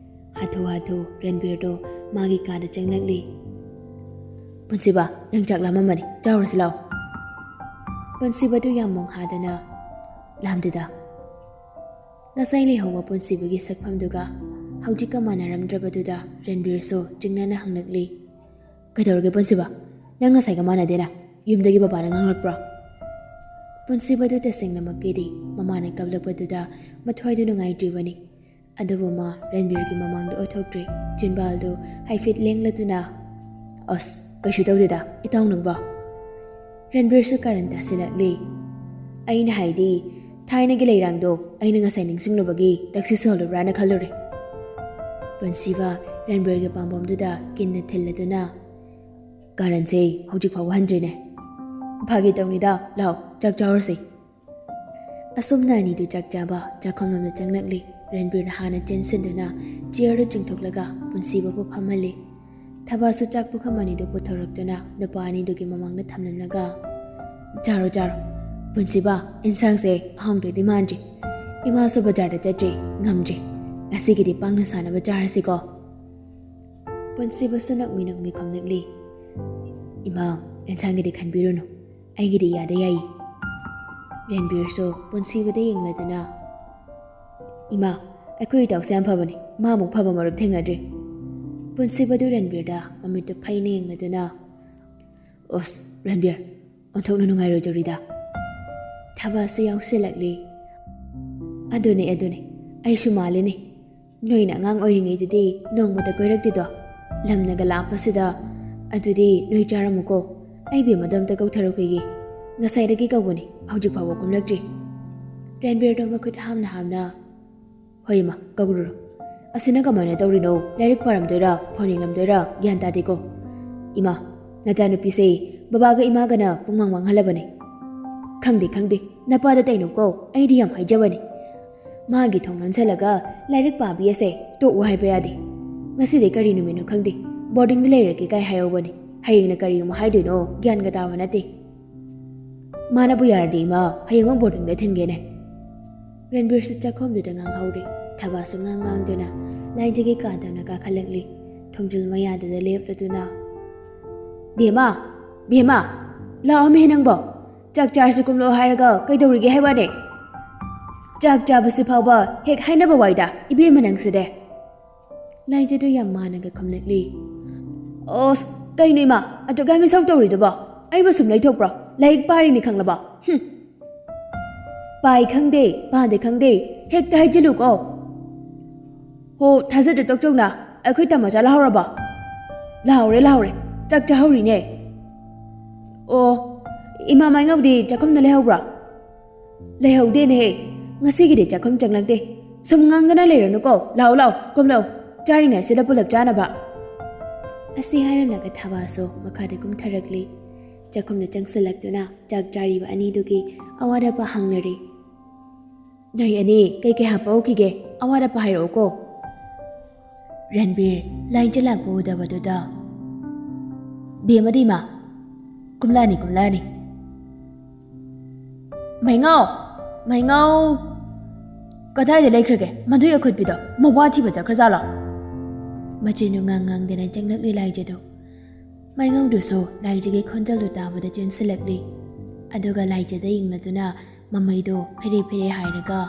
ꯍꯥꯊꯨ ꯔꯟꯕꯤꯔꯗꯣ ꯃꯥꯒꯤ ꯀꯥꯗ ꯆꯪꯂꯛꯂꯤ ꯄꯨꯟꯁꯤꯕ ꯅꯪ ꯆꯥꯛ ꯂꯥꯝꯃꯝꯃꯅꯤ ꯆꯥꯎꯔꯁꯤ ꯂꯥꯛꯑꯣ ꯄꯨꯟꯁꯤꯕꯗꯨ ꯌꯥꯝ ꯃꯣꯡꯍꯥꯗꯅ ꯂꯥꯝꯗꯦꯗ ꯉꯁꯥꯏ ꯂꯩꯍꯧꯕ ꯄꯨꯟꯁꯤꯕꯒꯤ ꯁꯛꯐꯝꯗꯨꯒ ꯍꯧꯖꯤꯛꯀ ꯃꯥꯟꯅꯔꯝꯗ꯭ꯔꯕꯗꯨꯗ ꯔꯟꯕꯤꯔꯁꯨ ꯆꯤꯡꯅꯅ ꯍꯪꯂꯛꯂꯤ ꯀꯩꯗꯧꯔꯒꯦ ꯄꯨꯟꯁꯤꯕ ꯅꯪ ꯉꯁꯥꯏꯒ ꯃꯥꯟꯅꯗꯦꯅ ꯌꯨꯝꯗꯒꯤ ꯕꯕꯥꯅ ꯉꯥꯡꯂꯛꯄ꯭ꯔꯣ ꯄꯨꯟꯁꯤꯕꯗꯨ ꯇꯁꯦꯡꯅꯃꯛꯀꯤꯗꯤ ꯃꯃꯥꯅ ꯀꯞꯂꯛꯄꯗꯨꯗ ꯃꯊ꯭ꯋꯥꯏꯗꯨ ꯅꯨꯡꯉꯥꯏꯇ꯭ꯔꯤꯕꯅꯤ ꯑꯗꯨꯕꯨ ꯃꯥ ꯔꯟꯕꯤꯔꯒꯤ ꯃꯃꯥꯡꯗ ꯑꯣꯏꯊꯣꯛꯇ꯭ꯔꯤ ꯆꯤꯟꯕꯥꯜꯗꯨ ꯍꯥꯏꯐꯦꯠ ꯂꯦꯡꯂꯗꯨꯅ ꯑꯁ ꯀꯩꯁꯨ ꯇꯧꯗꯦꯗ ꯏꯇꯥꯎ ꯅꯪꯕꯣ ꯔꯟꯕꯤꯔꯁꯨ ꯀꯥꯔꯟ ꯇꯥꯁꯤꯜꯂꯛꯂꯤ ꯑꯩꯅ ꯍꯥꯏꯗꯤ ꯊꯥꯏꯅꯒꯤ ꯂꯩꯔꯥꯡꯗꯣ ꯑꯩꯅ ꯉꯁꯥꯏ ꯅꯤꯡꯁꯤꯡꯂꯨꯕꯒꯤ ꯇꯛꯁꯤꯁꯍꯜꯂꯨꯕ꯭ꯔꯥꯅ ꯈꯜꯂꯨꯔꯦ ꯄꯨꯟꯁꯤꯕ ꯔꯟꯕꯤꯔꯒꯤ ꯄꯥꯝꯕꯣꯝꯗꯨꯗ ꯀꯤꯟꯅ ꯊꯤꯜꯂꯗꯨꯅ ꯀꯥꯔꯟꯁꯦ ꯍꯧꯖꯤꯛ ꯐꯥꯎꯕ ꯍꯟꯗ꯭ꯔꯤꯅꯦ ꯐꯥꯒꯤ ꯇꯧꯅꯤꯗ ꯂꯥꯛꯑꯣ ꯆꯥꯛ ꯆꯥꯎꯔꯁꯤ ꯑꯁꯨꯝꯅ ꯑꯅꯤꯗꯨ ꯆꯥꯛ ꯆꯥꯕ ꯆꯥꯛꯈꯨꯝꯂꯣꯝꯗ ꯆꯪꯂꯛꯂꯤ ꯔꯟꯕꯤꯔꯅ ꯍꯥꯟꯅ ꯆꯦꯟꯁꯤꯟꯗꯨꯅ ꯆꯤꯌꯔꯗꯨ ꯆꯤꯡꯊꯣꯛꯂꯒ ꯄꯨꯟꯁꯤꯕꯕꯨ ꯐꯝꯍꯜꯂꯤ ꯊꯕꯥꯁꯨ ꯆꯥꯛ ꯄꯨꯈꯝ ꯑꯅꯤꯗꯨ ꯄꯨꯊꯣꯔꯛꯇꯨꯅ ꯅꯨꯄꯥ ꯑꯅꯤꯗꯨꯒꯤ ꯃꯃꯥꯡꯗ ꯊꯝꯂꯝꯂꯒ ꯆꯥꯔꯣ ꯄꯨꯟꯁꯤꯕ ꯏꯟꯁꯥꯡꯁꯦ ꯑꯍꯥꯎꯗꯣꯏꯗꯤ ꯃꯥꯟꯗ꯭ꯔꯤ ꯏꯃꯥꯁꯨ ꯕꯖꯥꯔꯗ ꯆꯠꯇ꯭ꯔꯤ ꯉꯝꯗ꯭ꯔꯤ ꯉꯁꯤꯒꯤꯗꯤ ꯄꯥꯡꯅ ꯁꯥꯟꯅꯕ ꯆꯥꯔꯁꯤꯀꯣ ꯄꯨꯟꯁꯤꯕꯁꯨ ꯅꯛꯃꯤ ꯈꯣꯝꯂꯛꯂꯤ ꯏꯃꯥ ꯏꯟꯁꯥꯡꯒꯤꯗꯤ ꯈꯟꯕꯤꯔꯨꯅꯨ ꯑꯩꯒꯤꯗꯤ ꯌꯥꯗ ꯌꯥꯏ ꯔꯟꯕꯤꯔꯁꯨ ꯄꯨꯟꯁꯤꯕꯗ ꯌꯦꯡꯂꯗꯨꯅ ꯏꯃꯥ ꯑꯩꯈꯣꯏ ꯏꯇꯥꯎꯁꯦ ꯌꯥꯝ ꯐꯕꯅꯤ ꯃꯥꯃꯨꯛ ꯐꯕ ꯃꯔꯨꯞ ꯊꯦꯡꯅꯗ꯭ꯔꯤ ꯄꯨꯟꯁꯤꯕꯗꯨ ꯔꯟꯕꯤꯔꯗ ꯃꯃꯤꯠꯇꯨ ꯐꯩꯅ ꯌꯦꯡꯂꯗꯨꯅ ꯑꯁ ꯔꯟꯕꯤꯔ ꯑꯣꯟꯊꯣꯛꯅ ꯅꯨꯡꯉꯥꯏꯔꯣꯏꯗꯧꯔꯤꯗ ꯊꯕꯥꯁꯨ ꯌꯥꯎꯁꯤꯜꯂꯛꯂꯤ ꯑꯗꯨꯅꯦ ꯑꯩꯁꯨ ꯃꯥꯜꯂꯤꯅꯤ ꯅꯣꯏꯅ ꯑꯉꯥꯡ ꯑꯣꯏꯔꯤꯉꯩꯗꯗꯤ ꯅꯣꯡꯃꯇ ꯀꯣꯏꯔꯛꯇꯦꯗꯣ ꯂꯝꯅꯒ ꯂꯥꯞꯄꯁꯤꯗ ꯑꯗꯨꯗꯤ ꯅꯣꯏ ꯆꯥꯔꯝꯃꯨꯀꯣ ꯑꯩ ꯕꯦꯝꯃꯗꯣ ꯑꯝꯇ ꯀꯧꯊꯔꯛꯈꯤꯒꯦ ꯉꯁꯥꯏꯗꯒꯤ ꯀꯧꯕꯅꯤ ꯍꯧꯖꯤꯛ ꯐꯥꯎꯕ ꯀꯨꯝꯂꯛꯇ꯭ꯔꯤ ꯔꯟꯕꯤꯔꯗꯣ ꯃꯈꯨꯠ ꯍꯥꯝꯅ ꯍꯣꯏ ꯏꯃꯥ ꯀꯧꯔꯨꯔꯣ ꯑꯁꯤꯅ ꯀꯃꯥꯏꯅ ꯇꯧꯔꯤꯅꯣ ꯂꯥꯏꯔꯤꯛ ꯄꯥꯔꯝꯗꯣꯏꯔꯥ ꯐꯣꯟ ꯌꯦꯡꯂꯝꯗꯣꯏꯔꯥ ꯒ꯭ꯌꯥꯟ ꯇꯥꯗꯦꯀꯣ ꯏꯃꯥ ꯅꯆꯥꯅꯨꯄꯤꯁꯦ ꯕꯕꯥꯒ ꯏꯃꯥꯒꯅ ꯄꯨꯡꯃꯥꯡ ꯃꯥꯡꯍꯜꯂꯕꯅꯤ ꯈꯪꯗꯦ ꯅꯄꯥꯗ ꯇꯩꯅꯨꯀꯣ ꯑꯩꯗꯤ ꯌꯥꯝ ꯍꯥꯏꯖꯕꯅꯤ ꯃꯥꯒꯤ ꯊꯣꯡ ꯂꯣꯟꯁꯤꯜꯂꯒ ꯂꯥꯏꯔꯤꯛ ꯄꯥꯕꯤ ꯑꯁꯦ ꯇꯣꯛꯎ ꯍꯥꯏꯕ ꯌꯥꯗꯦ ꯉꯁꯤꯗꯤ ꯀꯔꯤ ꯅꯨꯃꯤꯠꯅꯣ ꯈꯪꯗꯦ ꯕꯣꯔꯗꯤꯡꯗ ꯂꯩꯔꯒꯦ ꯀꯥꯏ ꯍꯥꯏꯍꯧꯕꯅꯤ ꯍꯌꯦꯡꯅ ꯀꯔꯤ ꯑꯃꯨꯛ ꯍꯥꯏꯗꯣꯏꯅꯣ ꯒ꯭ꯌꯥꯟꯒ ꯇꯥꯕ ꯅꯠꯇꯦ ꯃꯥꯅꯕꯨ ꯌꯥꯔꯗꯤ ꯏꯃꯥ ꯍꯌꯦꯡꯃꯛ ꯕꯣꯔꯗꯤꯡꯗ ꯊꯤꯟꯒꯦꯅꯦ ꯔꯟꯕꯤꯔꯁꯨ ꯆꯥꯛꯈꯣꯝꯗꯨꯗ ꯉꯥꯡꯍꯧꯔꯤ ꯊꯕꯥꯁꯨ ꯉꯥꯡꯗꯨꯅ ꯂꯥꯏꯖꯒꯤ ꯀꯥꯗꯧꯅ ꯀꯥꯈꯠꯂꯛꯂꯤ ꯊꯣꯡꯖꯤꯜ ꯃꯌꯥꯗꯨꯗ ꯂꯦꯞꯂꯗꯨꯅ ꯕꯦꯝꯃ ꯂꯥꯛꯑꯣꯃꯦ ꯅꯪꯕꯣ ꯆꯥꯛ ꯆꯥꯔꯁꯤ ꯀꯨꯝꯂꯛꯑꯣ ꯍꯥꯏꯔꯒ ꯀꯩꯗꯧꯔꯤꯒꯦ ꯍꯥꯏꯕꯅꯦ ꯆꯥꯛ ꯆꯥꯕꯁꯤ ꯐꯥꯎꯕ ꯍꯦꯛ ꯍꯥꯏꯅꯕ ꯋꯥꯏꯗ ꯏꯕꯦꯝꯃ ꯅꯪꯁꯤꯗꯦ ꯂꯥꯏꯖꯗꯨ ꯌꯥꯝ ꯃꯥꯟꯅꯒ ꯈꯨꯝꯂꯛꯂꯤ ꯑꯣꯁ ꯀꯩꯅꯣ ꯏꯃꯥ ꯑꯗꯨꯒ ꯃꯤꯁꯧ ꯇꯧꯔꯤꯗꯨꯕꯣ ꯑꯩꯕꯨ ꯁꯨꯝ ꯂꯩꯊꯣꯛꯄ꯭ꯔꯣ ꯂꯥꯏꯔꯤꯛ ꯄꯥꯔꯤꯅꯤ ꯈꯪꯂꯕ ꯄꯥꯏ ꯈꯪꯗꯦ ꯄꯥꯗꯦ ꯈꯪꯗꯦ ꯍꯦꯛꯇ ꯍꯥꯏꯖꯤꯜꯂꯨꯀꯣ ꯍꯣ ꯊꯥꯖꯗ ꯇꯣꯛꯆꯧꯅ ꯑꯩꯈꯣꯏ ꯇꯝꯃꯆꯥ ꯂꯥꯍꯧꯔꯕꯣ ꯂꯥꯍꯧꯔꯦ ꯆꯥꯛ ꯆꯥꯍꯧꯔꯤꯅꯦ ꯑꯣ ꯏꯃꯥ ꯃꯥꯏꯉꯧꯗꯤ ꯆꯥꯛꯈꯨꯝꯗ ꯂꯩꯍꯧꯕ꯭ꯔꯣ ꯂꯩꯍꯧꯗꯦꯅꯦꯍꯦ ꯉꯁꯤꯒꯤꯗꯤ ꯆꯥꯛꯈꯨꯝ ꯆꯪꯂꯛꯇꯦ ꯁꯨꯝ ꯉꯥꯡꯗꯅ ꯂꯩꯔꯅꯨꯀꯣ ꯂꯥꯛꯑꯣ ꯀꯨꯝꯂꯛꯑꯣ ꯆꯥꯔꯤꯉꯩꯁꯤꯗ ꯄꯨꯂꯞ ꯆꯥꯅꯕ ꯑꯁꯤ ꯍꯥꯏꯔꯝꯂꯒ ꯊꯕꯥꯁꯨ ꯃꯈꯥꯗ ꯀꯨꯝꯊꯔꯛꯂꯤ ꯆꯥꯛꯈꯨꯝꯗ ꯆꯪꯁꯤꯜꯂꯛꯇꯨꯅ ꯆꯥꯛ ꯆꯥꯔꯤꯕ ꯑꯅꯤꯗꯨꯒꯤ ꯑꯋꯥꯠ ꯑꯄꯥ ꯍꯪꯅꯔꯤ ꯅꯣꯏ ꯑꯅꯤ ꯀꯩꯀꯩ ꯍꯥꯞꯄ ꯍꯧꯈꯤꯒꯦ ꯑꯋꯥꯠ ꯑꯄꯥ ꯍꯥꯏꯔꯛꯑꯣꯀꯣ ꯔꯟꯕꯤꯔ ꯂꯥꯏꯟꯁꯦ ꯂꯥꯛꯄ ꯎꯗꯕꯗꯨꯗ ꯕꯦꯝꯃꯗꯤ ꯏꯃꯥ ꯀꯨꯝꯂꯛꯑꯅꯤ ꯃꯩꯉꯥꯎ ꯀꯗꯥꯏꯗ ꯂꯩꯈ꯭ꯔꯒꯦ ꯃꯗꯨꯏ ꯑꯈꯨꯠꯄꯤꯗꯣ ꯃꯋꯥ ꯊꯤꯕ ꯆꯠꯈ꯭ꯔꯖꯥꯠꯂꯣ ꯃꯆꯤꯟꯗꯨ ꯉꯥꯡꯗꯅ ꯆꯪꯂꯛꯂꯤ ꯂꯥꯏꯖꯗꯨ ꯃꯩꯉꯧꯗꯨꯁꯨ ꯂꯥꯏꯖꯒꯤ ꯈꯣꯟꯖꯦꯜꯗꯨ ꯇꯥꯕꯗ ꯆꯦꯟꯁꯤꯜꯂꯛꯂꯤ ꯑꯗꯨꯒ ꯂꯥꯏꯖꯗ ꯌꯦꯡꯂꯗꯨꯅ ꯃꯃꯩꯗꯨ ꯐꯦꯔꯦ ꯍꯥꯏꯔꯒ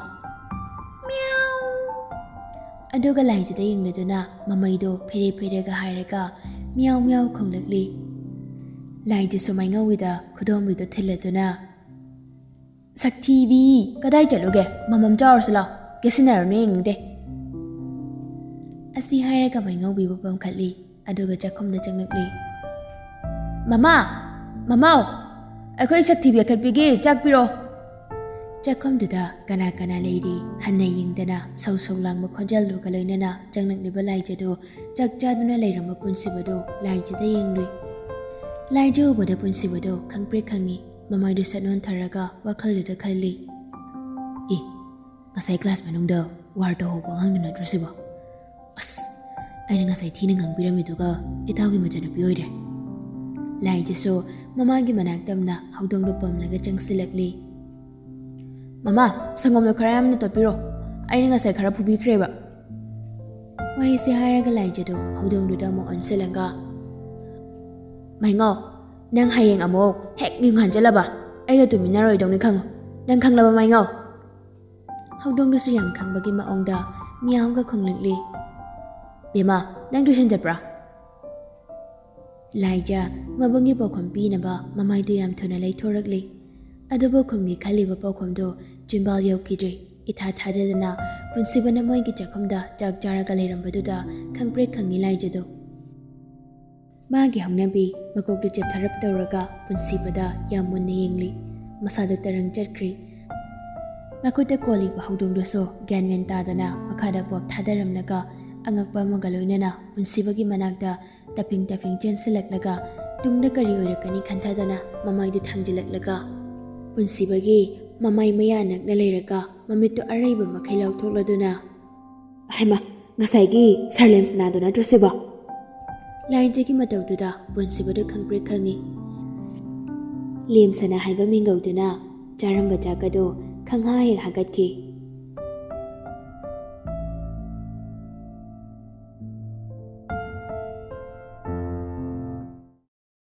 ꯃꯤꯌꯥꯎ ꯑꯗꯨꯒ ꯂꯥꯏꯖꯗ ꯌꯦꯡꯂꯗꯨꯅ ꯃꯃꯩꯗꯨ ꯐꯦꯔꯦꯒ ꯍꯥꯏꯔꯒ ꯃꯤꯌꯥꯎ ꯈꯣꯡꯂꯛꯂꯤ ꯂꯥꯏꯖꯁꯨ ꯃꯩꯉꯧꯏꯗ ꯈꯨꯗꯣꯝꯕꯤꯗꯨ ꯊꯤꯜꯂꯗꯨꯅ ꯁꯛꯊꯤꯕꯤ ꯀꯗꯥꯏ ꯆꯠꯂꯨꯒꯦ ꯃꯃꯝ ꯆꯥꯎꯔꯁꯤ ꯂꯥꯎ ꯀꯦꯁꯤꯟꯅꯔꯅꯨ ꯌꯦꯡꯅꯤꯡꯗꯦ ꯑꯁꯤ ꯍꯥꯏꯔꯒ ꯃꯩꯉꯧꯕꯤꯕꯨ ꯄꯝꯈꯠꯂꯤ ꯑꯗꯨꯒ ꯆꯥꯛꯈꯨꯝꯗ ꯆꯪꯂꯛꯂꯤ ꯃꯃꯥꯎ ꯑꯩꯈꯣꯏ ꯁꯛꯊꯤꯕꯤ ꯑꯈꯠꯄꯤꯒꯤ ꯆꯥꯛ ꯄꯤꯔꯣ ꯆꯥꯛꯈꯨꯝꯗꯨꯗ ꯀꯅꯥ ꯂꯩꯔꯤ ꯍꯟꯅ ꯌꯦꯡꯗꯅ ꯁꯧ ꯂꯥꯡꯕ ꯈꯣꯟꯖꯦꯜꯗꯨꯒ ꯂꯣꯏꯅꯅ ꯆꯪꯂꯛꯂꯤꯕ ꯂꯥꯏꯖꯗꯨ ꯆꯥꯛ ꯆꯥꯗꯨꯅ ꯂꯩꯔꯝꯕ ꯄꯨꯟꯁꯤꯕꯗꯨ ꯂꯥꯏꯖꯗ ꯌꯦꯡꯂꯨꯏ ꯂꯥꯏꯖ ꯎꯕꯗ ꯄꯨꯟꯁꯤꯕꯗꯨ ꯈꯪꯄ꯭ꯔꯦꯛ ꯈꯪꯉꯤ ꯃꯃꯥꯏꯗꯨ ꯁꯠꯅꯣꯟꯊꯔꯒ ꯋꯥꯈꯜꯗꯨꯗ ꯈꯜꯂꯤ ꯉꯁꯥꯏ ꯀ꯭ꯂꯥꯁ ꯃꯅꯨꯡꯗ ꯋꯥꯔ ꯇꯧꯍꯧꯕ ꯑꯉꯥꯡꯗꯨ ꯅꯠꯇ꯭ꯔꯣ ꯁꯤꯕꯣ ꯑꯁ ꯑꯩꯅ ꯉꯁꯥꯏ ꯊꯤꯅ ꯉꯥꯡꯕꯤꯔꯝꯃꯤꯗꯨꯒ ꯏꯇꯥꯎꯒꯤ ꯃꯆꯥꯅꯨꯄꯤ ꯑꯣꯏꯔꯦ ꯂꯥꯏꯖꯁꯨ ꯃꯃꯥꯒꯤ ꯃꯅꯥꯛ ꯇꯝꯅ ꯍꯧꯗꯣꯡꯗꯨ ꯄꯝꯂꯒ ꯆꯪꯁꯤꯜꯂꯛꯂꯤ ꯃꯃꯥ ꯁꯪꯒꯣꯝꯗꯣ ꯈꯔ ꯌꯥꯝꯅ ꯇꯣꯠꯄꯤꯔꯣ ꯑꯩꯅ ꯉꯁꯥꯏ ꯈꯔ ꯐꯨꯕꯤꯈ꯭ꯔꯦꯕ ꯋꯥꯍꯩꯁꯤ ꯍꯥꯏꯔꯒ ꯂꯥꯏꯖꯗꯨ ꯍꯧꯗꯣꯡꯗꯨꯗ ꯑꯃꯨꯛ ꯑꯣꯟꯁꯤꯜꯂꯒ ꯃꯩꯉꯥꯎ ꯅꯪ ꯍꯌꯦꯡ ꯑꯃꯨꯛ ꯍꯦꯛ ꯃꯤꯡ ꯍꯟꯖꯤꯜꯂꯕ ꯑꯩꯒ ꯇꯨꯃꯤꯟꯅꯔꯣꯏꯗꯧꯅꯤ ꯈꯪꯉꯣ ꯅꯪ ꯈꯪꯂꯕ ꯃꯩꯉꯥꯎ ꯍꯧꯗꯣꯡꯗꯨꯁꯨ ꯌꯥꯝ ꯈꯪꯕꯒꯤ ꯃꯑꯣꯡꯗ ꯃꯤꯌꯥꯎꯒ ꯈꯣꯡꯂꯛꯂꯤ ꯕꯦꯝꯃ ꯅꯪ ꯇꯨꯏꯁꯟ ꯆꯠꯄ꯭ꯔꯥ ꯂꯥꯏꯖ ꯃꯕꯨꯡꯒꯤ ꯄꯥꯎꯈꯨꯝ ꯄꯤꯅꯕ ꯃꯃꯥꯏꯗꯨ ꯌꯥꯝ ꯊꯨꯅ ꯂꯩꯊꯣꯔꯛꯂꯤ ꯑꯗꯨꯕꯨ ꯈꯨꯝꯒꯤ ꯈꯜꯂꯤꯕ ꯄꯥꯎꯈꯨꯝꯗꯨ ꯆꯤꯟꯕꯥꯜ ꯌꯧꯈꯤꯗ꯭ꯔꯤ ꯏꯊꯥ ꯊꯥꯖꯗꯅ ꯄꯨꯟꯁꯤꯕꯅ ꯃꯣꯏꯒꯤ ꯆꯥꯛꯈꯨꯝꯗ ꯆꯥꯛ ꯆꯥꯔꯒ ꯂꯩꯔꯝꯕꯗꯨꯗ ꯈꯪꯄ꯭ꯔꯦꯛ ꯈꯪꯉꯤ ꯂꯥꯏꯖꯗꯨ ꯃꯥꯒꯤ ꯍꯧꯅꯕꯤ ꯃꯀꯣꯛꯇꯨ ꯆꯦꯞꯊꯔꯞ ꯇꯧꯔꯒ ꯄꯨꯟꯁꯤꯕꯗ ꯌꯥꯝ ꯃꯨꯟꯅ ꯌꯦꯡꯂꯤ ꯃꯁꯥꯗꯨ ꯇꯔꯪ ꯆꯠꯈ꯭ꯔꯤ ꯃꯈꯨꯠꯇ ꯀꯣꯜꯂꯤꯕ ꯍꯧꯗꯣꯡꯗꯨꯁꯨ ꯒ꯭ꯌꯥꯟ ꯃꯦꯟ ꯇꯥꯗꯅ ꯃꯈꯥꯗ ꯄꯣꯞ ꯊꯥꯗꯔꯝꯂꯒ ꯑꯉꯛꯄ ꯑꯃꯒ ꯂꯣꯏꯅꯅ ꯄꯨꯟꯁꯤꯕꯒꯤ ꯃꯅꯥꯛꯇ ꯇꯐꯤꯡ ꯆꯦꯟꯁꯤꯜꯂꯛꯂꯒ ꯇꯨꯡꯗ ꯀꯔꯤ ꯑꯣꯏꯔꯛꯀꯅꯤ ꯈꯟꯊꯗꯅ ꯃꯃꯥꯏꯗꯨ ꯊꯥꯡꯖꯤꯜꯂꯛꯂꯒ ꯄꯨꯟꯁꯤꯕꯒꯤ ꯃꯃꯥꯏ ꯃꯌꯥ ꯅꯛꯅ ꯂꯩꯔꯒ ꯃꯃꯤꯠꯇꯨ ꯑꯔꯩꯕ ꯃꯈꯩ ꯂꯥꯎꯊꯣꯛꯂꯗꯨꯅ ꯍꯩꯃꯥ ꯉꯁꯥꯏꯒꯤ ꯁꯔꯂꯦꯝꯁꯅꯥꯗꯨ ꯅꯠꯇ꯭ꯔꯣ ꯁꯤꯕꯣ ꯂꯥꯏꯖꯒꯤ ꯃꯇꯧꯗꯨꯗ ꯄꯨꯟꯁꯤꯕꯗꯨ ꯈꯪꯄ꯭ꯔꯦꯛ ꯈꯪꯉꯤ ꯂꯦꯝꯁꯅꯥ ꯍꯥꯏꯕ ꯃꯤꯡꯒꯧꯗꯨꯅ ꯆꯥꯔꯝꯕ ꯆꯥꯛ ꯑꯗꯨ ꯈꯪꯍꯥ ꯍꯦꯛ ꯍꯥꯒꯠꯈꯤ